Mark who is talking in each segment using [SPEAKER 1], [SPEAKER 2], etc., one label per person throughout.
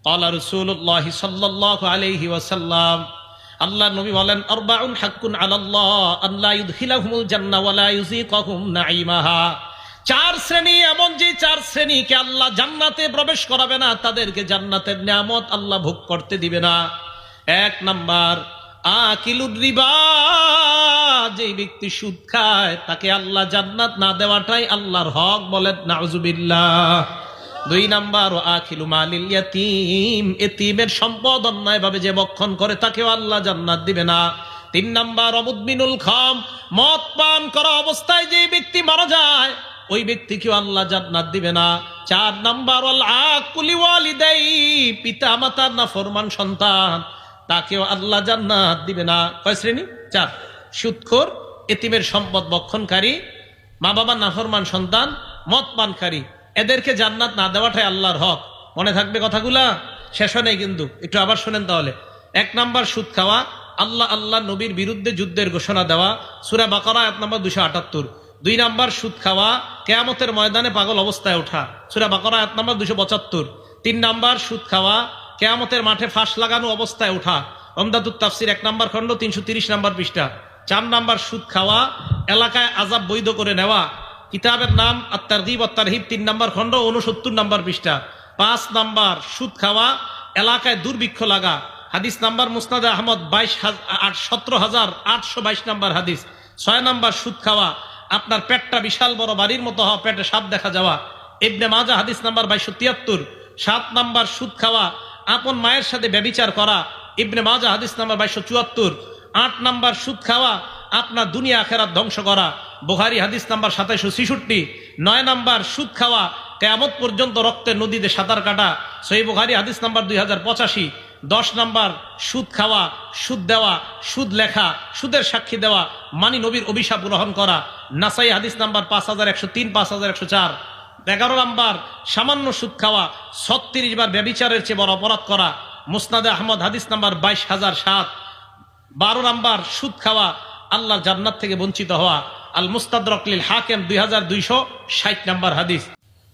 [SPEAKER 1] ক্বালা রাসূলুল্লাহ সাল্লাল্লাহু আলাইহি ওয়াসাল্লাম, আল্লাহ নবী বলেন, আরবাউন হাক্কুন আলাল্লাহ আল্লা ইউদখিলাহুমুল জান্নাহ ওয়া লা ইউযীকাহুম নাঈমাহা। চার শ্রেণী এমন, যে চার শ্রেণীকে আল্লাহ জান্নাতে প্রবেশ করাবে না, তাদেরকে জান্নাতের নিয়ামত আল্লাহ ভোগ করতে দিবে না। এক নাম্বার, আকিলুর রিবা, যে ব্যক্তি সুদ খায় তাকে আল্লাহ জান্নাত না দেওয়াটাই আল্লাহর হক, বলেন নাউজুবিল্লাহ। দুই নাম্বার, আখিলু মালিল ইয়াতীম, এতিমের সম্পদ অন্যায়ভাবে যে ভক্ষণ করে তাকেও আল্লাহ জান্নাত দিবে না। তিন নাম্বার, মুদমিনুল খাম, মদ পান করা অবস্থায় যে ব্যক্তি মারা যায় ওই ব্যক্তিকেও আল্লাহ জান্নাত দিবে না। চার নাম্বার, ওয়াল আকুলি ওয়ালিদাই, পিতা মাতার নাফরমান সন্তান, তাকেও আল্লাহ জান্নাত দিবে না। কয় শ্রেণী? চার। সুদখোর, এতিমের সম্পদ ভক্ষণকারী, মা বাবার নাফরমান সন্তান, মদ পানকারী, এদেরকে জান্নাত না দেওয়াটাই আল্লাহর হক। মনে থাকবে কথাগুলা? শেষ হয় নাই কিন্তু, একটু আবার শোনেন তাহলে। এক নাম্বার, সুদ খাওয়া, আল্লাহ নবীর বিরুদ্ধে যুদ্ধের ঘোষণা দেওয়া, সূরা বাকারা আয়াত নাম্বার 278। দুই নাম্বার, সুদ খাওয়া, কিয়ামতের ময়দানে পাগল অবস্থায় ওঠা, সূরা বাকারা আয়াত নাম্বার 275। তিন নাম্বার, সুদ খাওয়া, কিয়ামতের মাঠে ফাঁস লাগানো অবস্থায় ওঠা, উমদাতুত তাফসির 1 নম্বর খণ্ড 330 নম্বর পৃষ্ঠা। চার নাম্বার, সুদ খাওয়া, এলাকায় আযাব বৈধ করে নেওয়া, কিতাবের নাম আত-তারগীব ওয়াত তারহিব 3 নম্বর খণ্ড 69 নম্বর পৃষ্ঠা। পাঁচ নাম্বার, সুদ খাওয়া, এলাকায় দুর্ভিক্ষ লাগা, হাদিস নাম্বার মুসনাদে আহমদ 17,822 নম্বর হাদিস। ছয় নাম্বার, সুদ খাওয়া, আপনার পেটটা বিশাল বড় বাড়ির মতো হওয়া, পেটে সাপ দেখা যাওয়া, ইবনে মাজাহ হাদিস নাম্বার 2273। সাত নাম্বার, সুদ খাওয়া, আপন মায়ের সাথে ব্যভিচার করা, ইবনে মাজাহ হাদিস নাম্বার 2274। আট নাম্বার, সুদ খাওয়া, আপনার দুনিয়া আখিরাত ধ্বংস করা, বুখারী হাদিস নাম্বার 2766। নয় নাম্বার, সুদ খাওয়া, কিয়ামত পর্যন্ত রক্তের নদীতে সাঁতার কাটা, সহিহ বুখারী হাদিস নাম্বার 2085। 10 নাম্বার, সুদ খাওয়া, সুদ দেওয়া, সুদ লেখা, সুদের সাক্ষী দেওয়া, মানি নবীর অভিশাপ গ্রহণ করা, নাসাই হাদিস নাম্বার 5103, 5104। 11 নাম্বার, সামান্য সুদ খাওয়া, 36 বার ব্যভিচারের চেয়ে বড় অপরাধ করা, মুসনাদে আহমদ হাদিস নাম্বার 22007। 12 নাম্বার, সুদ খাওয়া, আল্লাহর জান্নাত থেকে বঞ্চিত হওয়া, আল মুস্তাদরাক লিল হাকিম 2260 নাম্বার হাদিস।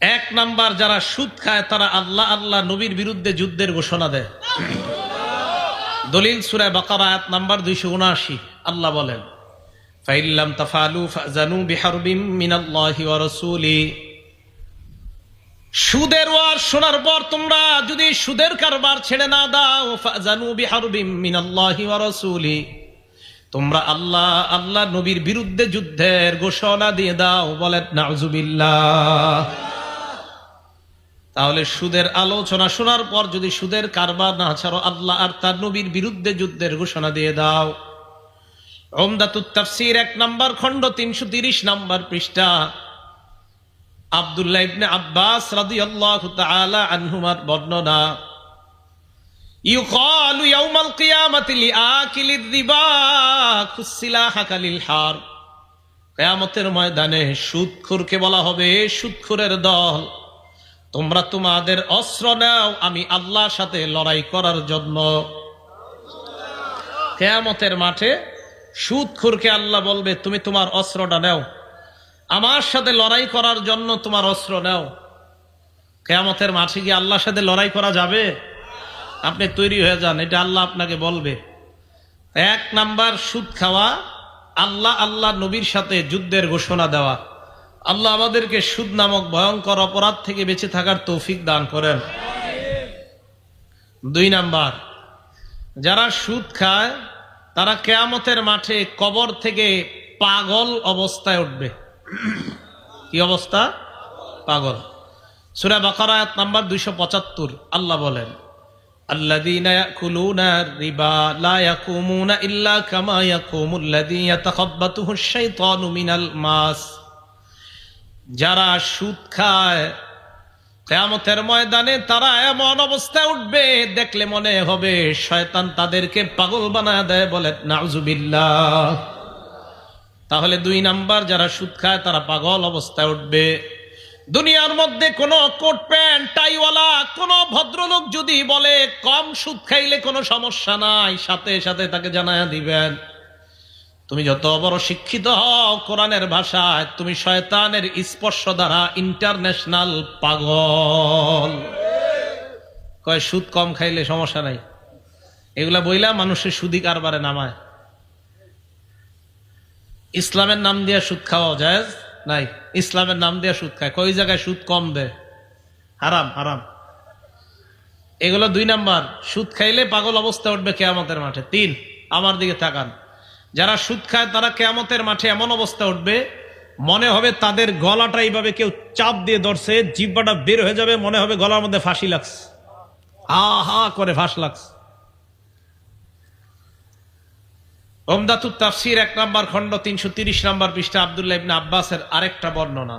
[SPEAKER 1] এক নাম্বার, যারা সুদ খায় তারা আল্লাহ নবীর বিরুদ্ধে যুদ্ধের ঘোষণা দেয়। দলিল সূরা বাকারা আয়াত নাম্বার 279। আল্লাহ বলেন, ফাইল্লাম তাফালু ফাজানু বিহারবিম মিনাল্লাহি ওয়া রাসূলি। সুদের ওয়াজ শোনার পর তোমরা যদি সুদের কারবার ছেড়ে না দাও, ফাজানু বিহারবিম মিনাল্লাহি ওয়া রাসূলি, তোমরা আল্লাহ নবীর বিরুদ্ধে যুদ্ধের ঘোষণা দিয়ে দাও, বলেন নাউজুবিল্লাহ। তাহলে সুদের আলোচনা শোনার পর যদি সুদের কারবার না ছাড়ো, আল্লাহ আর তার নবীর বিরুদ্ধে যুদ্ধের ঘোষণা দিয়ে দাও। উমদাতুত তাফসীর 1 নম্বর খণ্ড 330 নম্বর পৃষ্ঠা। আব্দুল্লাহ ইবনে আব্বাস রাদিয়াল্লাহু তাআলা আনহুমার বর্ণনা, ইউকালু ইয়াউমাল কিয়ামাতি লিআকিলির রিবা কুসিলাহাকা লিল হার। কিয়ামতের ময়দানে সুদখোরকে বলা হবে, সুদখোরের দল, তোমরা তোমাদের অস্ত্র নাও আমি আল্লাহর সাথে লড়াই করার জন্য। কিয়ামতের মাঠে সুদখোরকে আল্লাহ বলবে, তুমি তোমার অস্ত্রটা নাও, আমার সাথে লড়াই করার জন্য তোমার অস্ত্র নাও। কিয়ামতের মাঠে কি আল্লাহর সাথে লড়াই করা যাবে? আপনি তৈরি হয়ে যান, এটা আল্লাহ আপনাকে বলবে। এক নাম্বার, সুদ খাওয়া, আল্লাহ নবীর সাথে যুদ্ধের ঘোষণা দেওয়া। আল্লাহ আমাদেরকে সুদ নামক ভয়ঙ্কর অপরাধ থেকে বেঁচে থাকার তৌফিক দান করেন। দুই নাম্বার, যারা সুদ খায় তারা কিয়ামতের মাঠে কবর থেকে পাগল অবস্থায় উঠবে। কি অবস্থা? পাগল। সূরা বাকারা আয়াত নাম্বার 275। আল্লাহ বলেন, আল্লাযীনা ইয়াকুলুনা রিবা লা ইয়াকুমুনা ইল্লা কামা ইয়াকুমুল্লাযী ইয়াতাখাব্বাতুহুশ শাইতানু মিনাল মাস। যারা সুদ খায় কিয়ামতের ময়দানে তারা এমন অবস্থায় উঠবে, দেখলে মনে হবে শয়তান তাদেরকে পাগল বানায় দেয়, বলে নাউজুবিল্লাহ। তাহলে দুই নাম্বার, যারা সুদ খায় তারা পাগল অবস্থায় উঠবে। দুনিয়ার মধ্যে কোনো কোট প্যান্ট টাইওয়ালা কোনো ভদ্রলোক যদি বলে কম সুদ খাইলে কোনো সমস্যা নাই, সাথে সাথে তাকে জানায়া দিবেন, তুমি যত বড় শিক্ষিত হও, কোরআনের ভাষায় তুমি শয়তানের স্পর্শ দ্বারা ইন্টারন্যাশনাল পাগল। কয় সুদ কম খাইলে সমস্যা নাই, এগুলা বইলা মানুষের সুদি কারবারে নামায়। ইসলামের নাম দিয়া সুদ খাওয়া জায়েজ নাই, ইসলামের নাম দিয়া সুদ খায়, কই জায়গায় সুদ কম দেয়, হারাম হারাম। এগুলো 2 নাম্বার। সুদ খাইলে পাগল অবস্থা উঠবে কিয়ামতের মাঠে। 3, আমার দিকে তাকান, যারা সুদ খায় তারা কিয়ামতের মাঠে এমন অবস্থা উঠবে, মনে হবে তাদের গলাটা এইভাবে কেউ চাপ দিয়ে ধরছে, জিহ্বাটা বের হয়ে যাবে, মনে হবে গলার মধ্যে ফাঁসি লাগছে, হা হা করে ফাঁস লাগছে। উমদাতুত তাফসীর 1 নম্বর খণ্ড 330 নম্বর পৃষ্ঠা আব্দুল্লাহ ইবনে আব্বাসের আরেকটা বর্ণনা।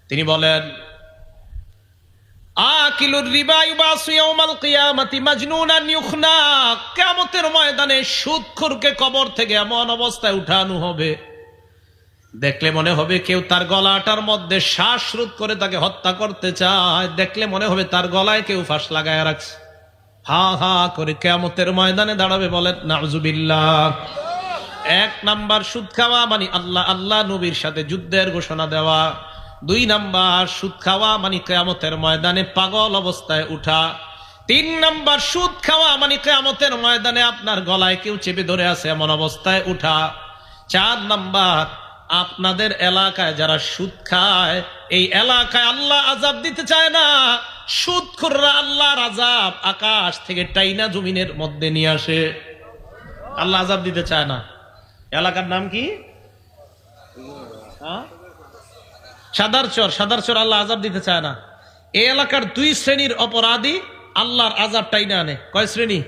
[SPEAKER 1] তিনি বলেন, আকিলুর রিবা ইউবাসু ইয়াউমাল কিয়ামাতি মাজনুনান ইউখনা, কিয়ামতের ময়দানে সুদখোরকে কবর থেকে এমন অবস্থায় উঠানো হবে, দেখলে মনে হবে কেউ তার গলাটার মধ্যে শ্বাসরোধ করে তাকে হত্যা করতে চায়, দেখলে মনে হবে তার গলায় কেউ ফাঁস লাগায় রাখছে, হা হা করে কিয়ামতের ময়দানে দাঁড়াবে। বলেন নাউজুবিল্লাহ। 1 নাম্বার সুদ খাওয়া মানে আল্লাহ আল্লাহ নবীর সাথে যুদ্ধের ঘোষণা দেওয়া। 2 নাম্বার সুদ খাওয়া মানে কিয়ামতের ময়দানে পাগল অবস্থায় উঠা। 3 নাম্বার সুদ খাওয়া মানে কিয়ামতের ময়দানে আপনার গলায় কেউ চেপে ধরে আছে এমন অবস্থায় উঠা। 4 নাম্বার, আপনাদের এলাকায় যারা সুদ খায়, এই এলাকায় আল্লাহ আযাব দিতে চায় না, সুদখোররা আল্লাহর আযাব আকাশ থেকে টাইনা জমিনের মধ্যে নিয়ে আসে, আল্লাহ আযাব দিতে চায় না। এলাকার নাম কি? সাদারচর। সাদারচর আল্লাহ আযাব দিতে চায় না। এই এলাকার 2 শ্রেণীর অপরাধী আল্লাহর আযাব টাইনা আনে। কয় শ্রেণী?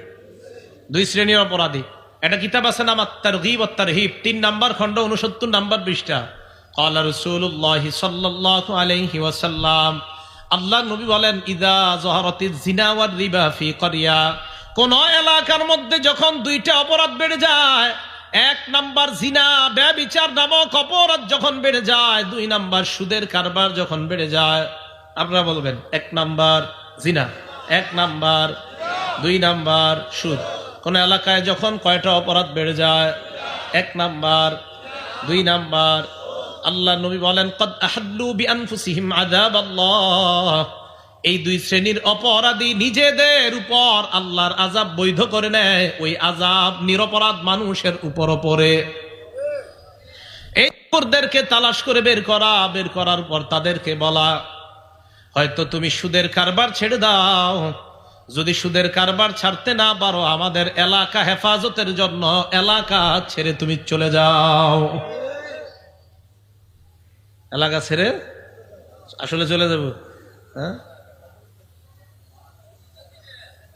[SPEAKER 1] 2 শ্রেণীর অপরাধী। এটা কিতাব আছে নাম আত-তারগীব ওয়াত তারহিব, 3 নম্বর খণ্ড 69 নম্বর পৃষ্ঠা। ক্বালা রাসূলুল্লাহ সাল্লাল্লাহু আলাইহি ওয়াসাল্লাম, আল্লাহ নবী বলেন, ইযা যাহারাতিজ জিনা ওয়ার রিবা ফি ক্বরিয়া, কোন এলাকার মধ্যে যখন 2টা অপরাধ বেড়ে যায়, 1 নাম্বার জিনা ব্যভিচার নামক অপরাধ যখন বেড়ে যায়, 2 নাম্বার সুদের কারবার যখন বেড়ে যায়। আপনারা বলবেন 1 নাম্বার জিনা, 1 নাম্বার, 2 নাম্বার সুদ। কোন এলাকায় যখন কয়টা অপরাধ বেড়ে যায়? 1 নাম্বার, 2 নাম্বার। আল্লাহ নবী বলেন, কদ আহাল্লু বিআনফুসিহিম আযাবাল্লাহ, এই 2 শ্রেণীর অপরাধী নিজেদের উপর আল্লাহর আযাব বৈধ করে নেয়, ওই আযাব নিরপরাধ মানুষের উপর পড়ে। এই চোরদেরকে তালাশ করে বের করার পর তাদেরকে বলা, হয়তো তুমি সুদের কারবার ছেড়ে দাও, যদি সুদের কারবার ছাড়তে না পারো, আমাদের এলাকা হেফাজতের জন্য এলাকা ছেড়ে তুমি চলে যাও। এলাকা ছেড়ে আসলে চলে যাব? হ্যাঁ,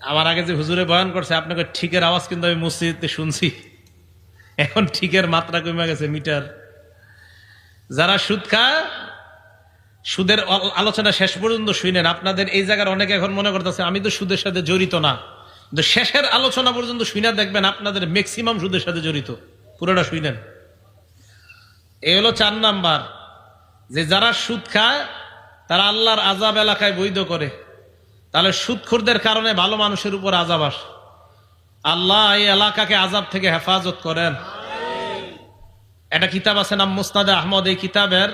[SPEAKER 1] আমার আগে যে হুজুরে বয়ান করছে, আপনাকে ঠিকের আওয়াজ কিন্তু আমি মসজিদে শুনছি, এখন ঠিকের মাত্রা কমে গেছে মিটার। যারা সুদ খায়, সুদের আলোচনা শেষ পর্যন্ত শুনেন। আপনাদের এই জায়গার অনেকে এখন মনে করতেছে আমি তো সুদের সাথে জড়িত না, কিন্তু শেষের আলোচনা পর্যন্ত শুনে দেখবেন আপনাদের ম্যাক্সিমাম সুদের সাথে জড়িত। পুরোটা শুনেন। এই হলো 4 নাম্বার, যে যারা সুদ খায় তারা আল্লাহর আযাব এলাকায় বৈধ করে। তাহলে সুদখোরদের কারণে ভালো মানুষের উপর আযাব আসে। আল্লাহ এই এলাকাকে আযাব থেকে হেফাজত করেন। একটা কিতাব আছে নাম মুসনাদে আহমদ, এই কিতাবের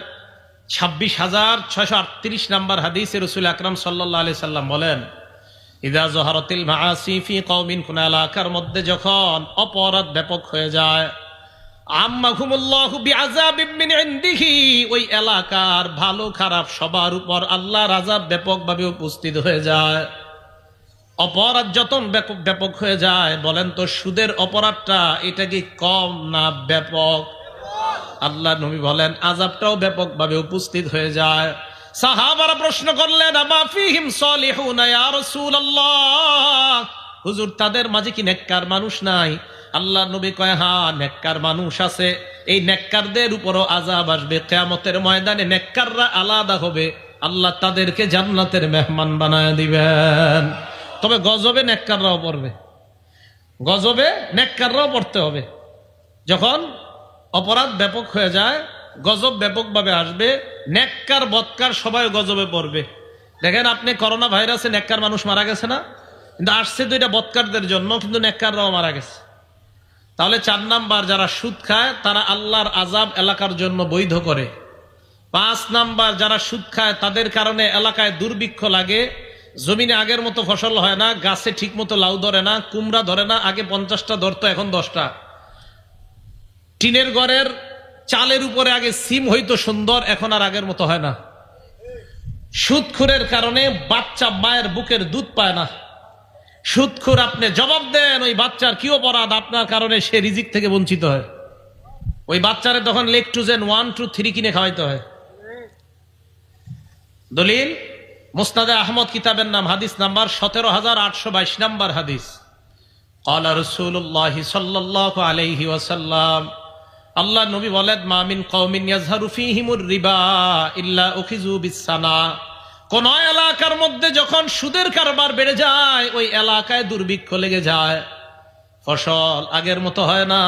[SPEAKER 1] 26,638 নাম্বার হাদিসে রাসূল আকরাম সাল্লাল্লাহু আলাইহি সাল্লাম বলেন, ইযা যাহারাতিল মাআসি ফি কওমিন, কোন এলাকার মধ্যে যখন অপরাধ ব্যাপক হয়ে যায়, আম্মাহুমুল্লাহু বিআযাবিম মিন ইনদিহি, ওই এলাকার ভালো খারাপ সবার উপর আল্লাহর আযাব ব্যাপকভাবে উপস্থিত হয়ে যায়। অপরাধ যত ব্যাপক হয়ে যায়, বলেন তো সুদের অপরাধটা এটা কি কম না ব্যাপক? আল্লাহ নবী বলেন আযাবটাও ব্যাপকভাবে উপস্থিত হয়ে যায়। সাহাবারা প্রশ্ন করলেন, আমা ফীহিম সালিহুন ইয়া রাসূলুল্লাহ, হুজুর তাদের মাঝে কি নেককার মানুষ নাই? আল্লাহ নবী কয়, হ্যাঁ নেককার মানুষ আছে। এই নেককারদের উপরও আযাব আসবে কিয়ামতের ময়দানে। নেককাররা আলাদা হবে, আল্লাহ তাদেরকে জান্নাতের মেহমান বানায় দিবেন। তবে গজবে নেককাররাও পড়বে, গজবে নেককাররাও পড়তে হবে। যখন অপরাধ ব্যাপক হয়ে যায়, গজব ব্যাপকভাবে আসবে, নেককার বদকার সবাই গজবে পড়বে। দেখেন আপনি করোনা ভাইরাসে নেককার মানুষ মারা গেছে না, কিন্তু আসছে তো এটা বদকারদের জন্য, কিন্তু নেককাররাও মারা গেছে। তাহলে 4 নাম্বার, যারা সুদ খায় তারা আল্লাহর আযাব এলাকার জন্য বৈধ করে। 5 নাম্বার, যারা সুদ খায় তাদের কারণে এলাকায় দুর্ভিক্ষ লাগে, জমিনে আগের মতো ফসল হয় না, গাছে ঠিক মতো লাউ ধরে না, কুমড়া ধরে না, আগে 50টা ধরতো এখন 10টা। টিনের ঘরের চালের উপরে আগে সিম হইতো সুন্দর, এখন আর আগের মতো হয় না। সুদখোরের কারণে বাচ্চা মায়ের বুকের দুধ পায় না। সুদখোর, আপনি জবাব দেন ওই বাচ্চার কি অপরাধ আপনার কারণে সে রিজিক থেকে বঞ্চিত হয়? ওই বাচ্চারে তখন লেকটোজেন 1, 2, 3 কিনে খাওয়াইতে হয়। দলিল মুসনাদে আহমদ কিতাবের নাম, হাদিস নাম্বার 17822 নাম্বার হাদিস। ক্বালা রাসূলুল্লাহ সাল্লাল্লাহু আলাইহি ওয়াসাল্লাম, আল্লাহ নবী বলেন, মা মিন কওমিন ইয়াজহারু ফীহিমুর রিবা ইল্লা উখিযু বিসসানা। কোন এলাকার মধ্যে যখন সুদের কারবার বেড়ে যায়, ওই এলাকায় দুর্ভিক্ষ লেগে যায়, ফসল আগের মতো হয় না,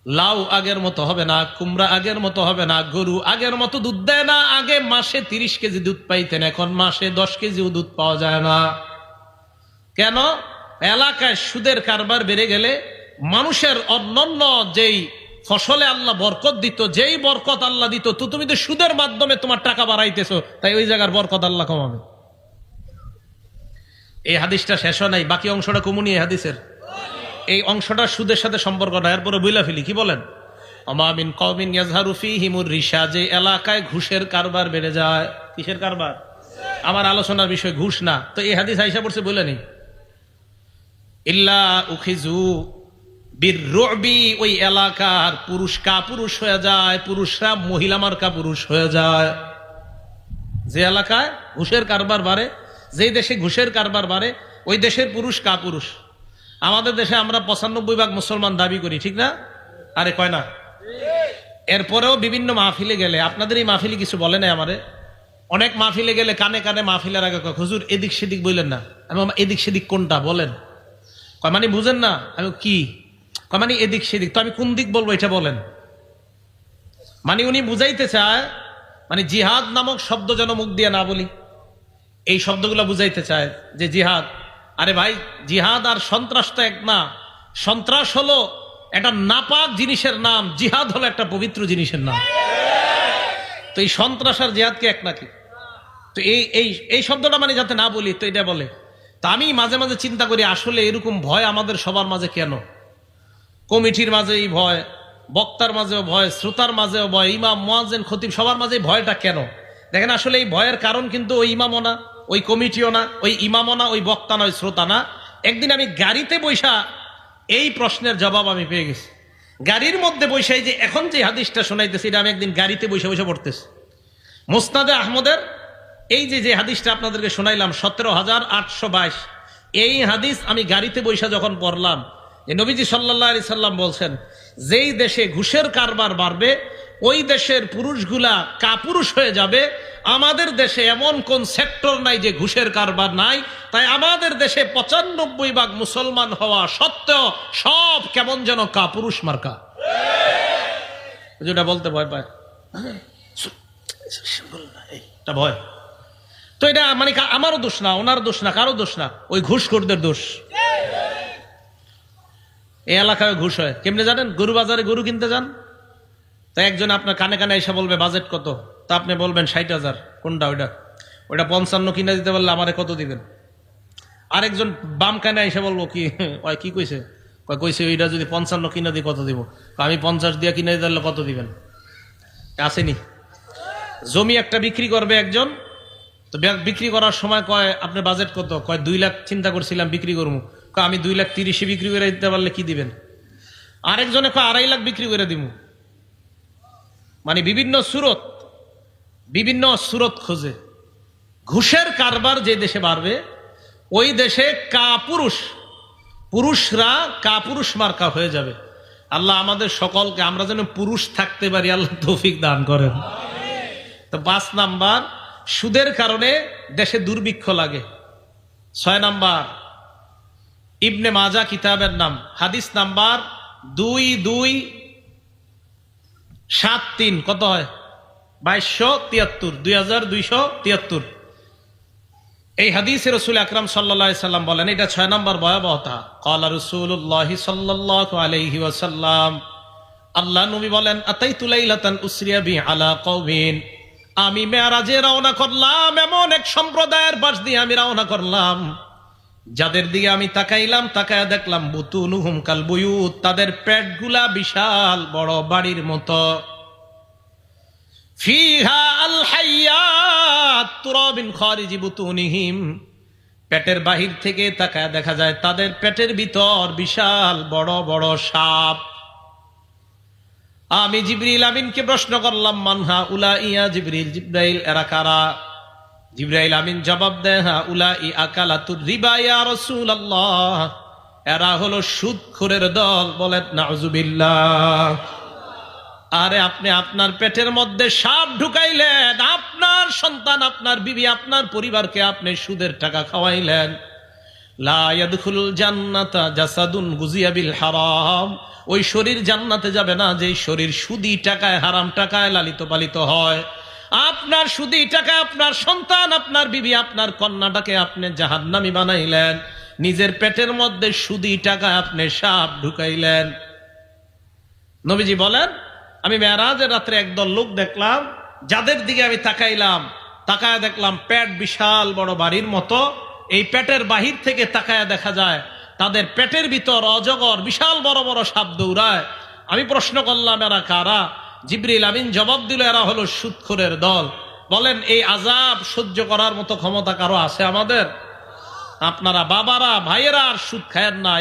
[SPEAKER 1] লাউ আগের মতো হবে না, কুমড়া আগের মতো হবে না, গরু আগের মতো দুধ দেয় না। আগে মাসে 30 কেজি দুধ পাইতেন, এখন মাসে 10 কেজিও দুধ পাওয়া যায় না। কেন? এলাকায় সুদের কারবার বেড়ে গেলে মানুষের অন্যান্য যেই ফসলে আল্লাহ বরকত দিত, যেই বরকত আল্লাহ দিত, তো তুমি তো সুদের মাধ্যমে তোমার টাকা বাড়াইতেছো, তাই ওই জায়গার বরকত আল্লাহ কমাবে। এই হাদিসটা শেষ হয় নাই, বাকি অংশটা কমুনি এই হাদিসের। এই অংশটা সুদের সাথে সম্পর্ক না, এরপরে বইলা ফেলি। কি বলেন? আমা মিন কওমিন ইয়াজহারু ফীহিমুর রিশা, যে এলাকায় ঘুষের কারবার বেড়ে যায়। কিসের কারবার? আমার আলোচনার বিষয় ঘুষ না, তো এই হাদিস আয়েশা পড়ছে বলে নি, ইল্লা উখিযু বিররুবি, ওই এলাকার পুরুষ কাপুরুষ হয়ে যায়, পুরুষরা মহিলা মার্কা পুরুষ হয়ে যায়। যে এলাকায় ঘুষের কারবার বাড়ে, যেই দেশে ঘুষের কারবার বাড়ে, ওই দেশের পুরুষ কাপুরুষ। আমাদের দেশে আমরা 95% মুসলমান দাবি করি, ঠিক না? আরে কয় না? এরপরেও বিভিন্ন মাহফিলে গেলে, আপনাদের এই মাহফিলে কিছু বলে নাই আমারে, অনেক মাহফিলে গেলে কানে কানে মাহফিলের আগে কয়, হুজুর এদিক সেদিক বললেন না। আমি এদিক সেদিক কোনটা বলেন? কয় মানে বুঝেন না? আমি কি কয় মানে এদিক সেদিক, তো আমি কোন দিক বলবো এটা বলেন। মানে উনি বুঝাইতে চায়, মানে জিহাদ নামক শব্দ যেন মুখ দিয়ে না বলি, এই শব্দগুলো বুঝাইতে চায় যে জিহাদ। আরে ভাই, জিহাদ আর সন্ত্রাস তো এক না। সন্ত্রাস হলো একটা নাপাক জিনিসের নাম, জিহাদ হলো একটা পবিত্র জিনিসের নাম। তো এই সন্ত্রাস আর জিহাদ কি এক নাকি? তো এই শব্দটা মানে যাতে না বলি, তো এটা বলে। তা আমি মাঝে মাঝে চিন্তা করি, আসলে এরকম ভয় আমাদের সবার মাঝে কেন? কমিটির মাঝে এই ভয়, বক্তার মাঝেও ভয়, শ্রোতার মাঝেও ভয়, ইমাম মুয়াজ্জিন খতিব সবার মাঝে ভয়টা কেন? দেখেন, আসলে এই ভয়ের কারণ কিন্তু ওই ইমামও না, ওই কমিটিও না, ওই ইমামও না, ওই বক্তা না, ওই শ্রোতা না। একদিন আমি গাড়িতে বৈশা এই প্রশ্নের জবাব আমি পেয়ে গেছি। গাড়ির মধ্যে বৈশাই যে এখন যে হাদিসটা শোনাইতেছি, এটা আমি একদিন গাড়িতে বৈশা বৈশা পড়তেছি। মুসনাদে আহমদের এই যে হাদিসটা আপনাদেরকে শোনাইলাম 17,822, এই হাদিস আমি গাড়িতে বৈশা যখন পড়লাম, যে নবীজি সাল্লাল্লাহু আলাইহি সাল্লাম বলছেন, যেই দেশে ঘুষের কারবার বাড়বে, ওই দেশের পুরুষগুলা কাপুরুষ হয়ে যাবে। আমাদের দেশে এমন কোন সেক্টর নাই যে ঘুষের কারবার নাই, তাই আমাদের দেশে 95% মুসলমান হওয়া সত্ত্বেও সব কেমন যেন কাপুরুষ মার্কা। যেটা বলতে ভয় পায়, এটা ভয়। তো এটা মানে আমারও দোষ না, ওনার দোষ না, কারো দোষ না, ওই ঘুষখোরদের দোষ। এই এলাকায় ঘুষ হয় কেমনে জানেন? গরু বাজারে গরু কিনতে যান, তা একজন আপনার কানে কানে এসে বলবে বাজেট কত, তা আপনি বলবেন 60,000। কোনটা? ওইটা 55 কিনে দিতে পারলে আমারে কত দিবেন? আরেকজন বাম কানে এসে বলবো, কি কইছে? কইছে ওইটা যদি 55 কিনে দিই কত দিব? আমি 50 দিয়ে কিনে দিতে পারলে কত দিবেন? আসেনি? জমি একটা বিক্রি করবে একজন, তো বিক্রি করার সময় কয় আপনার বাজেট কত? কয় 2 লাখ চিন্তা করছিলাম বিক্রি করবো। আমি 2,30,000 বিক্রি করে দিতে পারলে কি দিবেন? আরেকজনে কয় 2.5 লাখ বিক্রি করে দিব। মানে বিভিন্ন সুরত খোঁজে। ঘুষের কারবার যে দেশে বাড়বে, ওই দেশে পুরুষরা কাপুরুষ মার্কা হয়ে যাবে। আল্লাহ আমাদের সকলকে, আমরা যেন পুরুষ থাকতে পারি, আল্লাহ তৌফিক দান করেন। তো 5 নাম্বার, সুদের কারণে দেশে দুর্ভিক্ষ লাগে। 6 নাম্বার, ইবনে মাজা কিতাবের নাম, হাদিস নাম্বার 2273, কত হয়? 2273, 2273। এই হাদিসে রাসূল আকরাম সাল্লাল্লাহু আলাইহি সাল্লাম বলেন, এটা 6 নম্বর ভয়াবহতা। ক্বালা রাসূলুল্লাহি সাল্লাল্লাহু আলাইহি ওয়াসাল্লাম, আল্লাহ নবী বলেন, আতাইতু লাইলাতান উসরিয়া বি আলা কওমিন, আমি মেরাজে রওনা করলাম, এমন এক সম্প্রদায়ের পাশ দিয়ে আমি রওনা করলাম যাদের দিকে আমি তাকাইলাম, তাকায়া দেখলাম বুতুনুহুম কাল বুয়ুত, তাদের পেটগুলা বিশাল বড় বাড়ির মতো। ফিহা আল হাইয়াত তুরাবিন খারিজি বুতুনিহিম, পেটের বাহির থেকে তাকায়া দেখা যায় তাদের পেটের ভিতর বিশাল বড় বড় সাপ। আমি জিবরিল আমিনকে প্রশ্ন করলাম, মানহা উলা ইয়া জিবরিল, জিব্রাইল এরা কারা? জিবরাইল আমিন জবাব দেয়, হা উলাই আকালাতুর রিবা ইয়া রাসূলুল্লাহ, এরা হলো সুদখোরের দল। বলেন নাউজুবিল্লাহ। আরে আপনি আপনার পেটের মধ্যে সাপ ঢুকাইলেন, আপনার সন্তান, আপনার বিবি, আপনার পরিবারকে আপনি সুদের টাকা খাওয়াইলেন। লা ইয়াদখুলুল জান্নাতা জাসাদুন গুজিয়া বিল হারাম, ওই শরীর জান্নাতে যাবে না যেই শরীর সুদি টাকায়, হারাম টাকায় লালিত পালিত হয়। আপনার সুদি টাকায় আপনার সন্তান, আপনার বিবি, আপনার কন্যাটাকে আপনি জাহান্নামী বানাইলেন, নিজের পেটের মধ্যে সুদি টাকায় আপনি সাপ ঢুকাইলেন। নবীজি বলেন, আমি মেরাজের রাত্রে একদল লোক দেখলাম, যাদের দিকে আমি তাকাইলাম, তাকায় দেখলাম পেট বিশাল বড় বাড়ির মতো। এই পেটের বাহির থেকে তাকায় দেখা যায় তাদের পেটের ভিতর অজগর বিশাল বড় বড় সাপ দৌড়ায়। আমি প্রশ্ন করলাম, এরা কারা? জিবরিল আমিন জবাব দিল, এরা হলো সুদখোরের দল। বলেন, এই আযাব সহ্য করার মতো ক্ষমতা কারো আছে আমাদের? আপনারা বাবারা, ভাইয়েরা আর সুদ খায়েন না,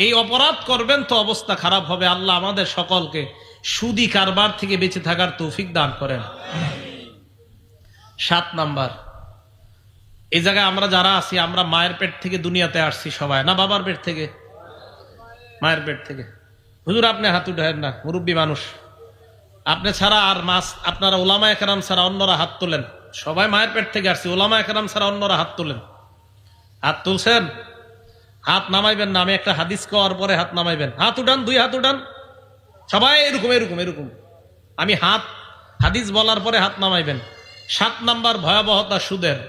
[SPEAKER 1] এই অপরাধ করবেন তো অবস্থা খারাপ হবে। আল্লাহ আমাদের সকলকে সুদি কারবার থেকে বেঁচে থাকার তৌফিক দান করেন। 7 নাম্বার, এই জায়গায় আমরা যারা আছি, আমরা মায়ের পেট থেকে দুনিয়াতে আসছি সবাই, না বাবার পেট থেকে? মায়ের পেট থেকে। হুজুর আপনি হাত উঠায়েন না, মুরব্বী মানুষ, আপনি ছাড়া আর মাস, আপনারা ওলামায়ে কেরাম ছাড়া অন্যরা হাত তোলেন। সবাই মায়ের পেট থেকে আসছি, ওলামায়ে কেরাম ছাড়া অন্যরা হাত তোলেন। হাত তুলছেন? হাত নামাইবেন না, আমি একটা হাদিস কওয়ার পরে হাত নামাইবেন। হাত উঠান, 2 হাত উঠান, সবাই এরকম এরকম এরকম। আমি হাদিস বলার পরে হাত নামাইবেন। 7 নাম্বার ভয়াবহতা সুদের।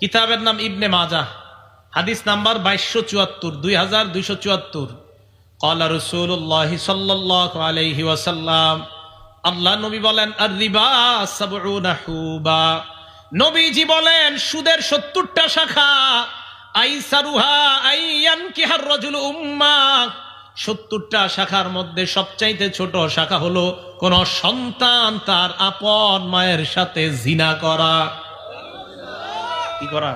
[SPEAKER 1] কিতাবের নাম ইবনে মাজাহ, হাদিস নাম্বার 2274, 2274। ক্বালা রাসূলুল্লাহ সাল্লাল্লাহু আলাইহি ওয়াসাল্লাম, আল্লাহ নবী বলেন, আর রিবা 70 হুবা। নবীজি বলেন, সুদের 70টা শাখা। আইসারুহা আইয়ানকিহার রাজুল উম্মা, 70টা শাখার মধ্যে সবচাইতে ছোট শাখা হলো কোন সন্তান তার আপন মায়ের সাথে জিনা করা। কি করা?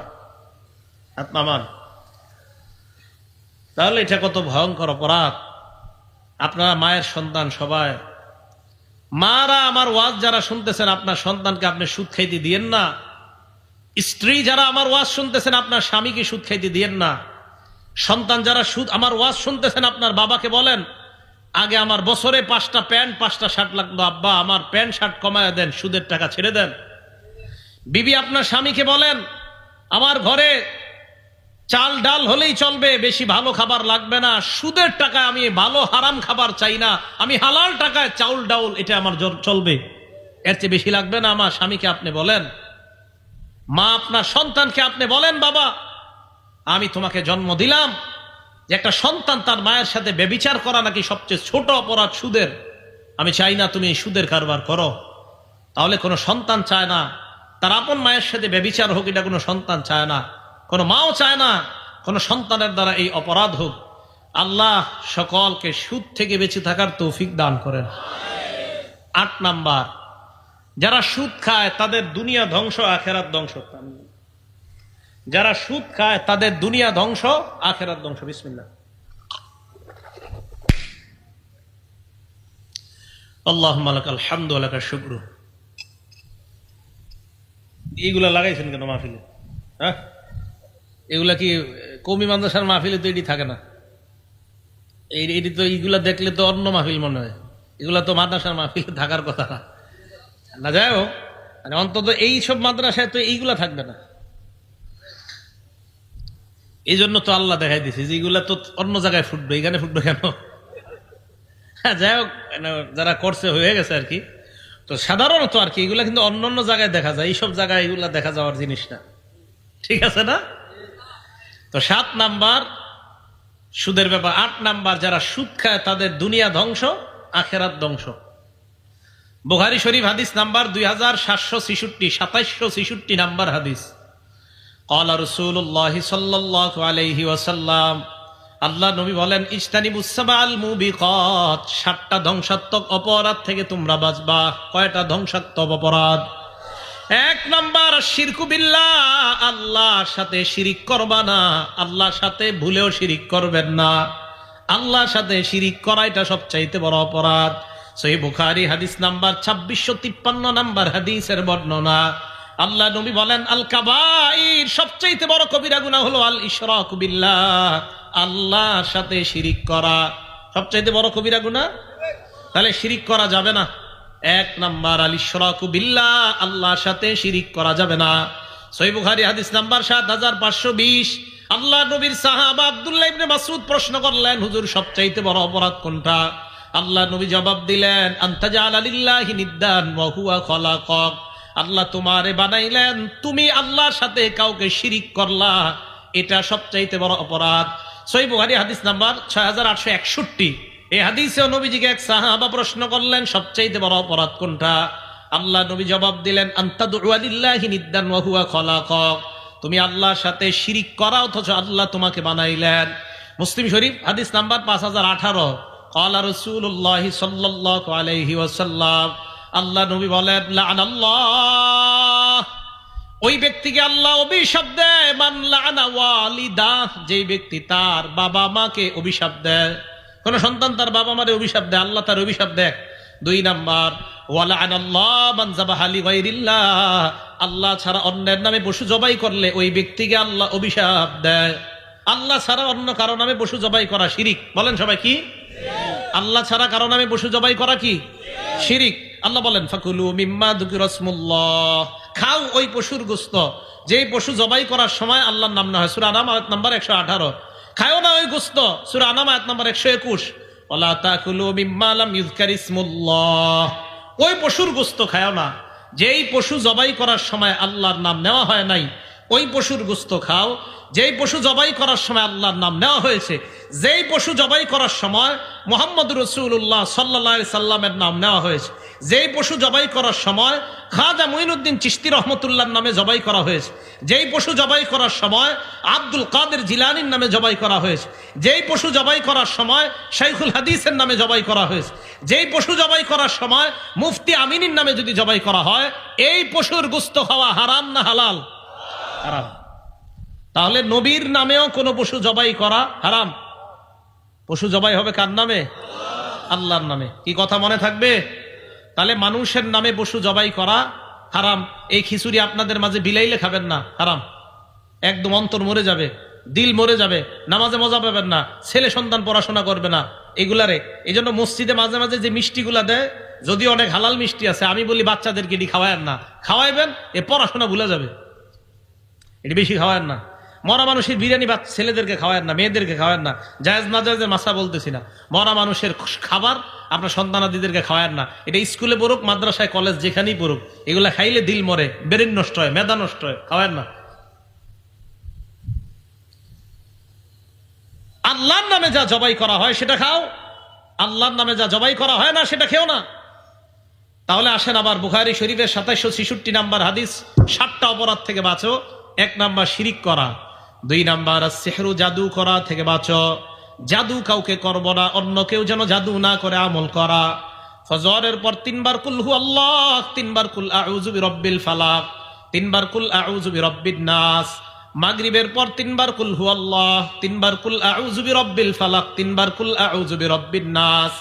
[SPEAKER 1] হাত নামান। তাহলে এটা কত ভয়ঙ্কর অপরাধ। আপনারা মায়ের সন্তান সবাই, মারা আমার ওয়াজ যারা শুনতেছেন, আপনার সন্তানকে আপনি সুদ খাইতে দিয়েন না। স্ত্রী যারা আমার ওয়াজ শুনতেছেন, আপনার স্বামীকে সুদ খাইতে দিয়েন না। সন্তান যারা আমার ওয়াজ শুনতেছেন, আপনার বাবাকে বলেন, আগে আমার বছরে 5টা প্যান্ট 5টা শার্ট লাগতো, আব্বা আমার প্যান্ট শার্ট কমায় দেন, সুদের টাকা ছেড়ে দেন। বিবি আপনার স্বামীকে বলেন, আমার ঘরে চাল ডাল হলেই চলবে, বেশি ভালো খাবার লাগবে না, সুদের টাকায় আমি ভালো হারাম খাবার চাই না, আমি হালাল টাকায় চাউল ডাউল এটা আমার চলবে, এর চেয়ে বেশি লাগবে না। আমার স্বামীকে আপনি বলেন। মা আপনার সন্তানকে আপনি বলেন, বাবা আমি তোমাকে জন্ম দিলাম, যে একটা সন্তান তার মায়ের সাথে ব্যভিচার করা নাকি সবচেয়ে ছোট অপরাধ সুদের, আমি চাই না তুমি সুদের কারবার করো। তাহলে কোনো সন্তান চায় না তার আপন মায়ের সাথে ব্যভিচার হোক, এটা কোনো সন্তান চায় না, কোনো মাও চায় না কোনো সন্তানের দ্বারা এই অপরাধ হোক। আল্লাহ সকলকে সুদ থেকে বেঁচে থাকার তৌফিক দান করেন। 8 নাম্বার, যারা সুদ খায় তাদের দুনিয়া ধ্বংস, আখেরাত ধ্বংস। যারা সুদ খায় তাদের দুনিয়া ধ্বংস, আখেরাত ধ্বংস। বিসমিল্লাহ। আল্লাহুম্মা লাকাল হামদু ওয়া লাকাশ শুকরু। এইগুলা লাগাইছেন কেন মাহফিলে? হ্যাঁ, এগুলা কি কওমি মাদ্রাসার মাহফিলে তো এটি থাকে না। এটি তো এইগুলা দেখলে তো অন্য মাহফিল মনে হয়, এগুলা তো মাদ্রাসার মাহফিলে থাকার কথা না। না যাই হোক, মানে অন্তত এইসব মাদ্রাসায় তো এইগুলা থাকবে না। এই জন্য তো আল্লাহ দেখাই দিছে যে এইগুলা তো অন্য জায়গায় ফুটবে, এখানে ফুটবে কেন? যাই হোক, যারা করছে হয়ে গেছে আর কি। তো সাধারণত আর কি এগুলা কিন্তু অন্য অন্য জায়গায় দেখা যায়, এইসব জায়গায় এগুলা দেখা যাওয়ার জিনিস না। ঠিক আছে না? তো 7 নাম্বার সুদের ব্যাপার। 8 নাম্বার, যারা সুদ খায় তাদের দুনিয়া ধ্বংস, আখেরাত ধ্বংস। বুখারী শরীফ হাদিস নাম্বার 2766, 2766 নাম্বার হাদিস। ক্বালা রাসূলুল্লাহ সাল্লাল্লাহু আলাইহি ওয়াসাল্লাম, আল্লাহ নবী বলেন, ইজতানিবুস সাবাল মুবিকাত, 7টা ধ্বংসাত্মক অপরাধ থেকে তোমরা বাঁচবা। কয়টা ধ্বংসাত্মক অপরাধ? 1 নাম্বার শিরকু বিল্লাহ, আল্লাহর সাথে শিরিক করবা না, আল্লাহর সাথে ভুলেও শিরিক করবেন না। আল্লাহর সাথে শিরিক করা এটা সবচাইতে বড় অপরাধ। সহিহ বুখারী হাদিস নাম্বার 2653 নাম্বার হাদিসের বর্ণনা। আল্লাহ নবী বলেন, আল কাবাইর, সবচাইতে বড় কবিরা গুনাহ হলো আল ইশরাকু বিল্লাহ, আল্লাহর সাথে শিরিক করা। সবচাইতে বড় কবিরা গুনাহ, তাহলে শিরিক করা যাবে না। 1 নাম্বার আল ইশরাকু বিল্লাহ, আল্লাহর সাথে শিরিক করা যাবে না। সহিহ বুখারী হাদিস নাম্বার 7520। আল্লাহ নবীর সাহাবা আব্দুল্লাহ ইবনে মাসউদ প্রশ্ন করলেন, হুজুর সবচাইতে বড় অপরাধ কোনটা? আল্লাহ নবী জবাব দিলেন, আনতাজাআলা লিল্লাহি নিদ্দান ওয়া হুয়া খালাকাক, আল্লাহ তোমারে বানাইলেন, তুমি আল্লাহর সাথে কাউকে শিরিক করলা, এটা সবচাইতে বড় অপরাধ। সহিহ বুখারী হাদিস নাম্বার 6861। এই হাদিসে নবীজিকে এক সাহাবা প্রশ্ন করলেন, সবচাইতে বড় অপরাধ কোনটা? আল্লাহ নবী জবাব দিলেন, আনতাদউ লিল্লাহি নিদ্দান ওয়া হুয়া খালাকাক, তুমি আল্লাহর সাথে শিরিক করা অথচ আল্লাহ তোমাকে বানাইলেন। মুসলিম শরীফ হাদিস নাম্বার 5018। ক্বালা রাসূলুল্লাহ সাল্লাল্লাহু আলাইহি ওয়াসাল্লাম, আল্লাহ নবী বলেন, লাআনাল্লাহ, ওই ব্যক্তিকে আল্লাহ অভিশাপ দেয়, মান লাআনা ওয়ালিদাহ, যেই ব্যক্তি তার বাবা মাকে অভিশাপ দেয়। কোন সন্তান তার বাবা মারে অভিশাপ দেয়, আল্লাহ তার অভিশাপ দেয়। 2 নাম্বার, ওয়া লাআনাল্লাহ মান যাবাহা লিগাইরিল্লাহ, আল্লাহ ছাড়া অন্যের নামে পশু জবাই করলে ওই ব্যক্তিকে আল্লাহ অভিশাপ দেয়। আল্লাহ ছাড়া অন্য কারো নামে পশু জবাই করা শিরিক। বলেন সবাই কি? আল্লাহ ছাড়া কারো নামে পশু জবাই করা কি? শিরিক। আল্লাহ বলেন, ফাকুলু মিম্মা যুকিরা রাসমুল্লাহ, খাও ওই পশুর গোশত যেই পশু জবাই করার সময় আল্লাহর নাম না হয়। সূরা আনাম আয়াত নাম্বার 118। খায়ও না ওই গোশত, সূরা আনাম আয়াত নাম্বার 121। ওয়ালা তাকুলু মিম্মা লাম ইযকার ইসমুল্লাহ, ওই পশুর গোশত খায়ও না যেই পশু জবাই করার সময় আল্লাহর নাম নেওয়া হয় নাই। ওই পশুর গোশত খাও যেই পশু জবাই করার সময় আল্লাহর নাম নেওয়া হয়েছে। যেই পশু জবাই করার সময় মুহাম্মদুর রাসূলুল্লাহ সাল্লাল্লাহু আলাইহি সাল্লামের নাম নেওয়া হয়েছে। যেই পশু জবাই করার সময় খাজা মুঈনুদ্দিন চিশতি রহমতুল্লাহর নামে জবাই করা হয়েছে। যেই পশু জবাই করার সময় আব্দুল কাদের জিলানীর নামে জবাই করা হয়েছে। যেই পশু জবাই করার সময় শাইখুল হাদিসের নামে জবাই করা হয়েছে। যেই পশু জবাই করার সময় মুফতি আমিনীর নামে যদি জবাই করা হয়, এই পশুর গোশত খাওয়া হারাম না হালাল? হারাম। তাহলে নবীর নামেও কোনো পশু জবাই করা হারাম। পশু জবাই হবে কার নামে? আল্লাহর নামে। কি কথা মনে থাকবে? তাহলে মানুষের নামে পশু জবাই করা হারাম। এই খিচুড়ি আপনাদের মাঝে বিলাইলে খাবেন না, হারাম। একদম অন্তর মরে যাবে, দিল মরে যাবে, নামাজে মজা পাবেন না, ছেলে সন্তান পড়াশোনা করবে না এগুলারে। এই জন্য মসজিদে মাঝে মাঝে যে মিষ্টিগুলা দেয়, যদি অনেক হালাল মিষ্টি আছে, আমি বলি বাচ্চাদেরকে এটি খাওয়ায়েন না। খাওয়াইবেন, এ পড়াশোনা ভুলে যাবে। এটি বেশি খাওয়ায়েন না। মরা মানুষের বিরিয়ানি ছেলেদেরকে খাওয়ায়েন না, মেয়েদেরকে খাওয়ায়েন না। জায়েজ না জায়েজের মাসা বলতেছি না। মরা মানুষের খাবার আপনার সন্তানাদিদেরকে খাওয়ায়েন না। এটা স্কুলে পড়ুক, মাদ্রাসায়, কলেজ, যেখানেই পড়ুক, এগুলা খাইলে দিল মরে, ব্রেন নষ্ট হয়, মেধা নষ্ট হয়, খাওয়ায়েন না। আল্লাহর নামে যা জবাই করা হয় সেটা খাও, আল্লাহর নামে যা জবাই করা হয় না সেটা খেও না। তাহলে আসেন আবার বুখারী শরীফের 2766 নাম্বার হাদিস, 7টা অপরাধ থেকে বাঁচো। 1 নাম্বার শিরিক করা। 2 নাম্বার সিহরু, জাদু করা থেকে বাঁচো। জাদু কাউকে করব না, অন্য কেউ যেন জাদু না করে আমল করা। ফজরের পর 3 বার কুল হু আল্লাহ, 3 বার কুল আউযু বিরাব্বিল ফালাক, 3 বার কুল আউযু বিরাব্বিন নাস। মাগরিবের পর 3 বার কুল হু আল্লাহ, 3 বার কুল আউযু বিরাব্বিল ফালাক, 3 বার কুল আউযু বিরাব্বিন নাস।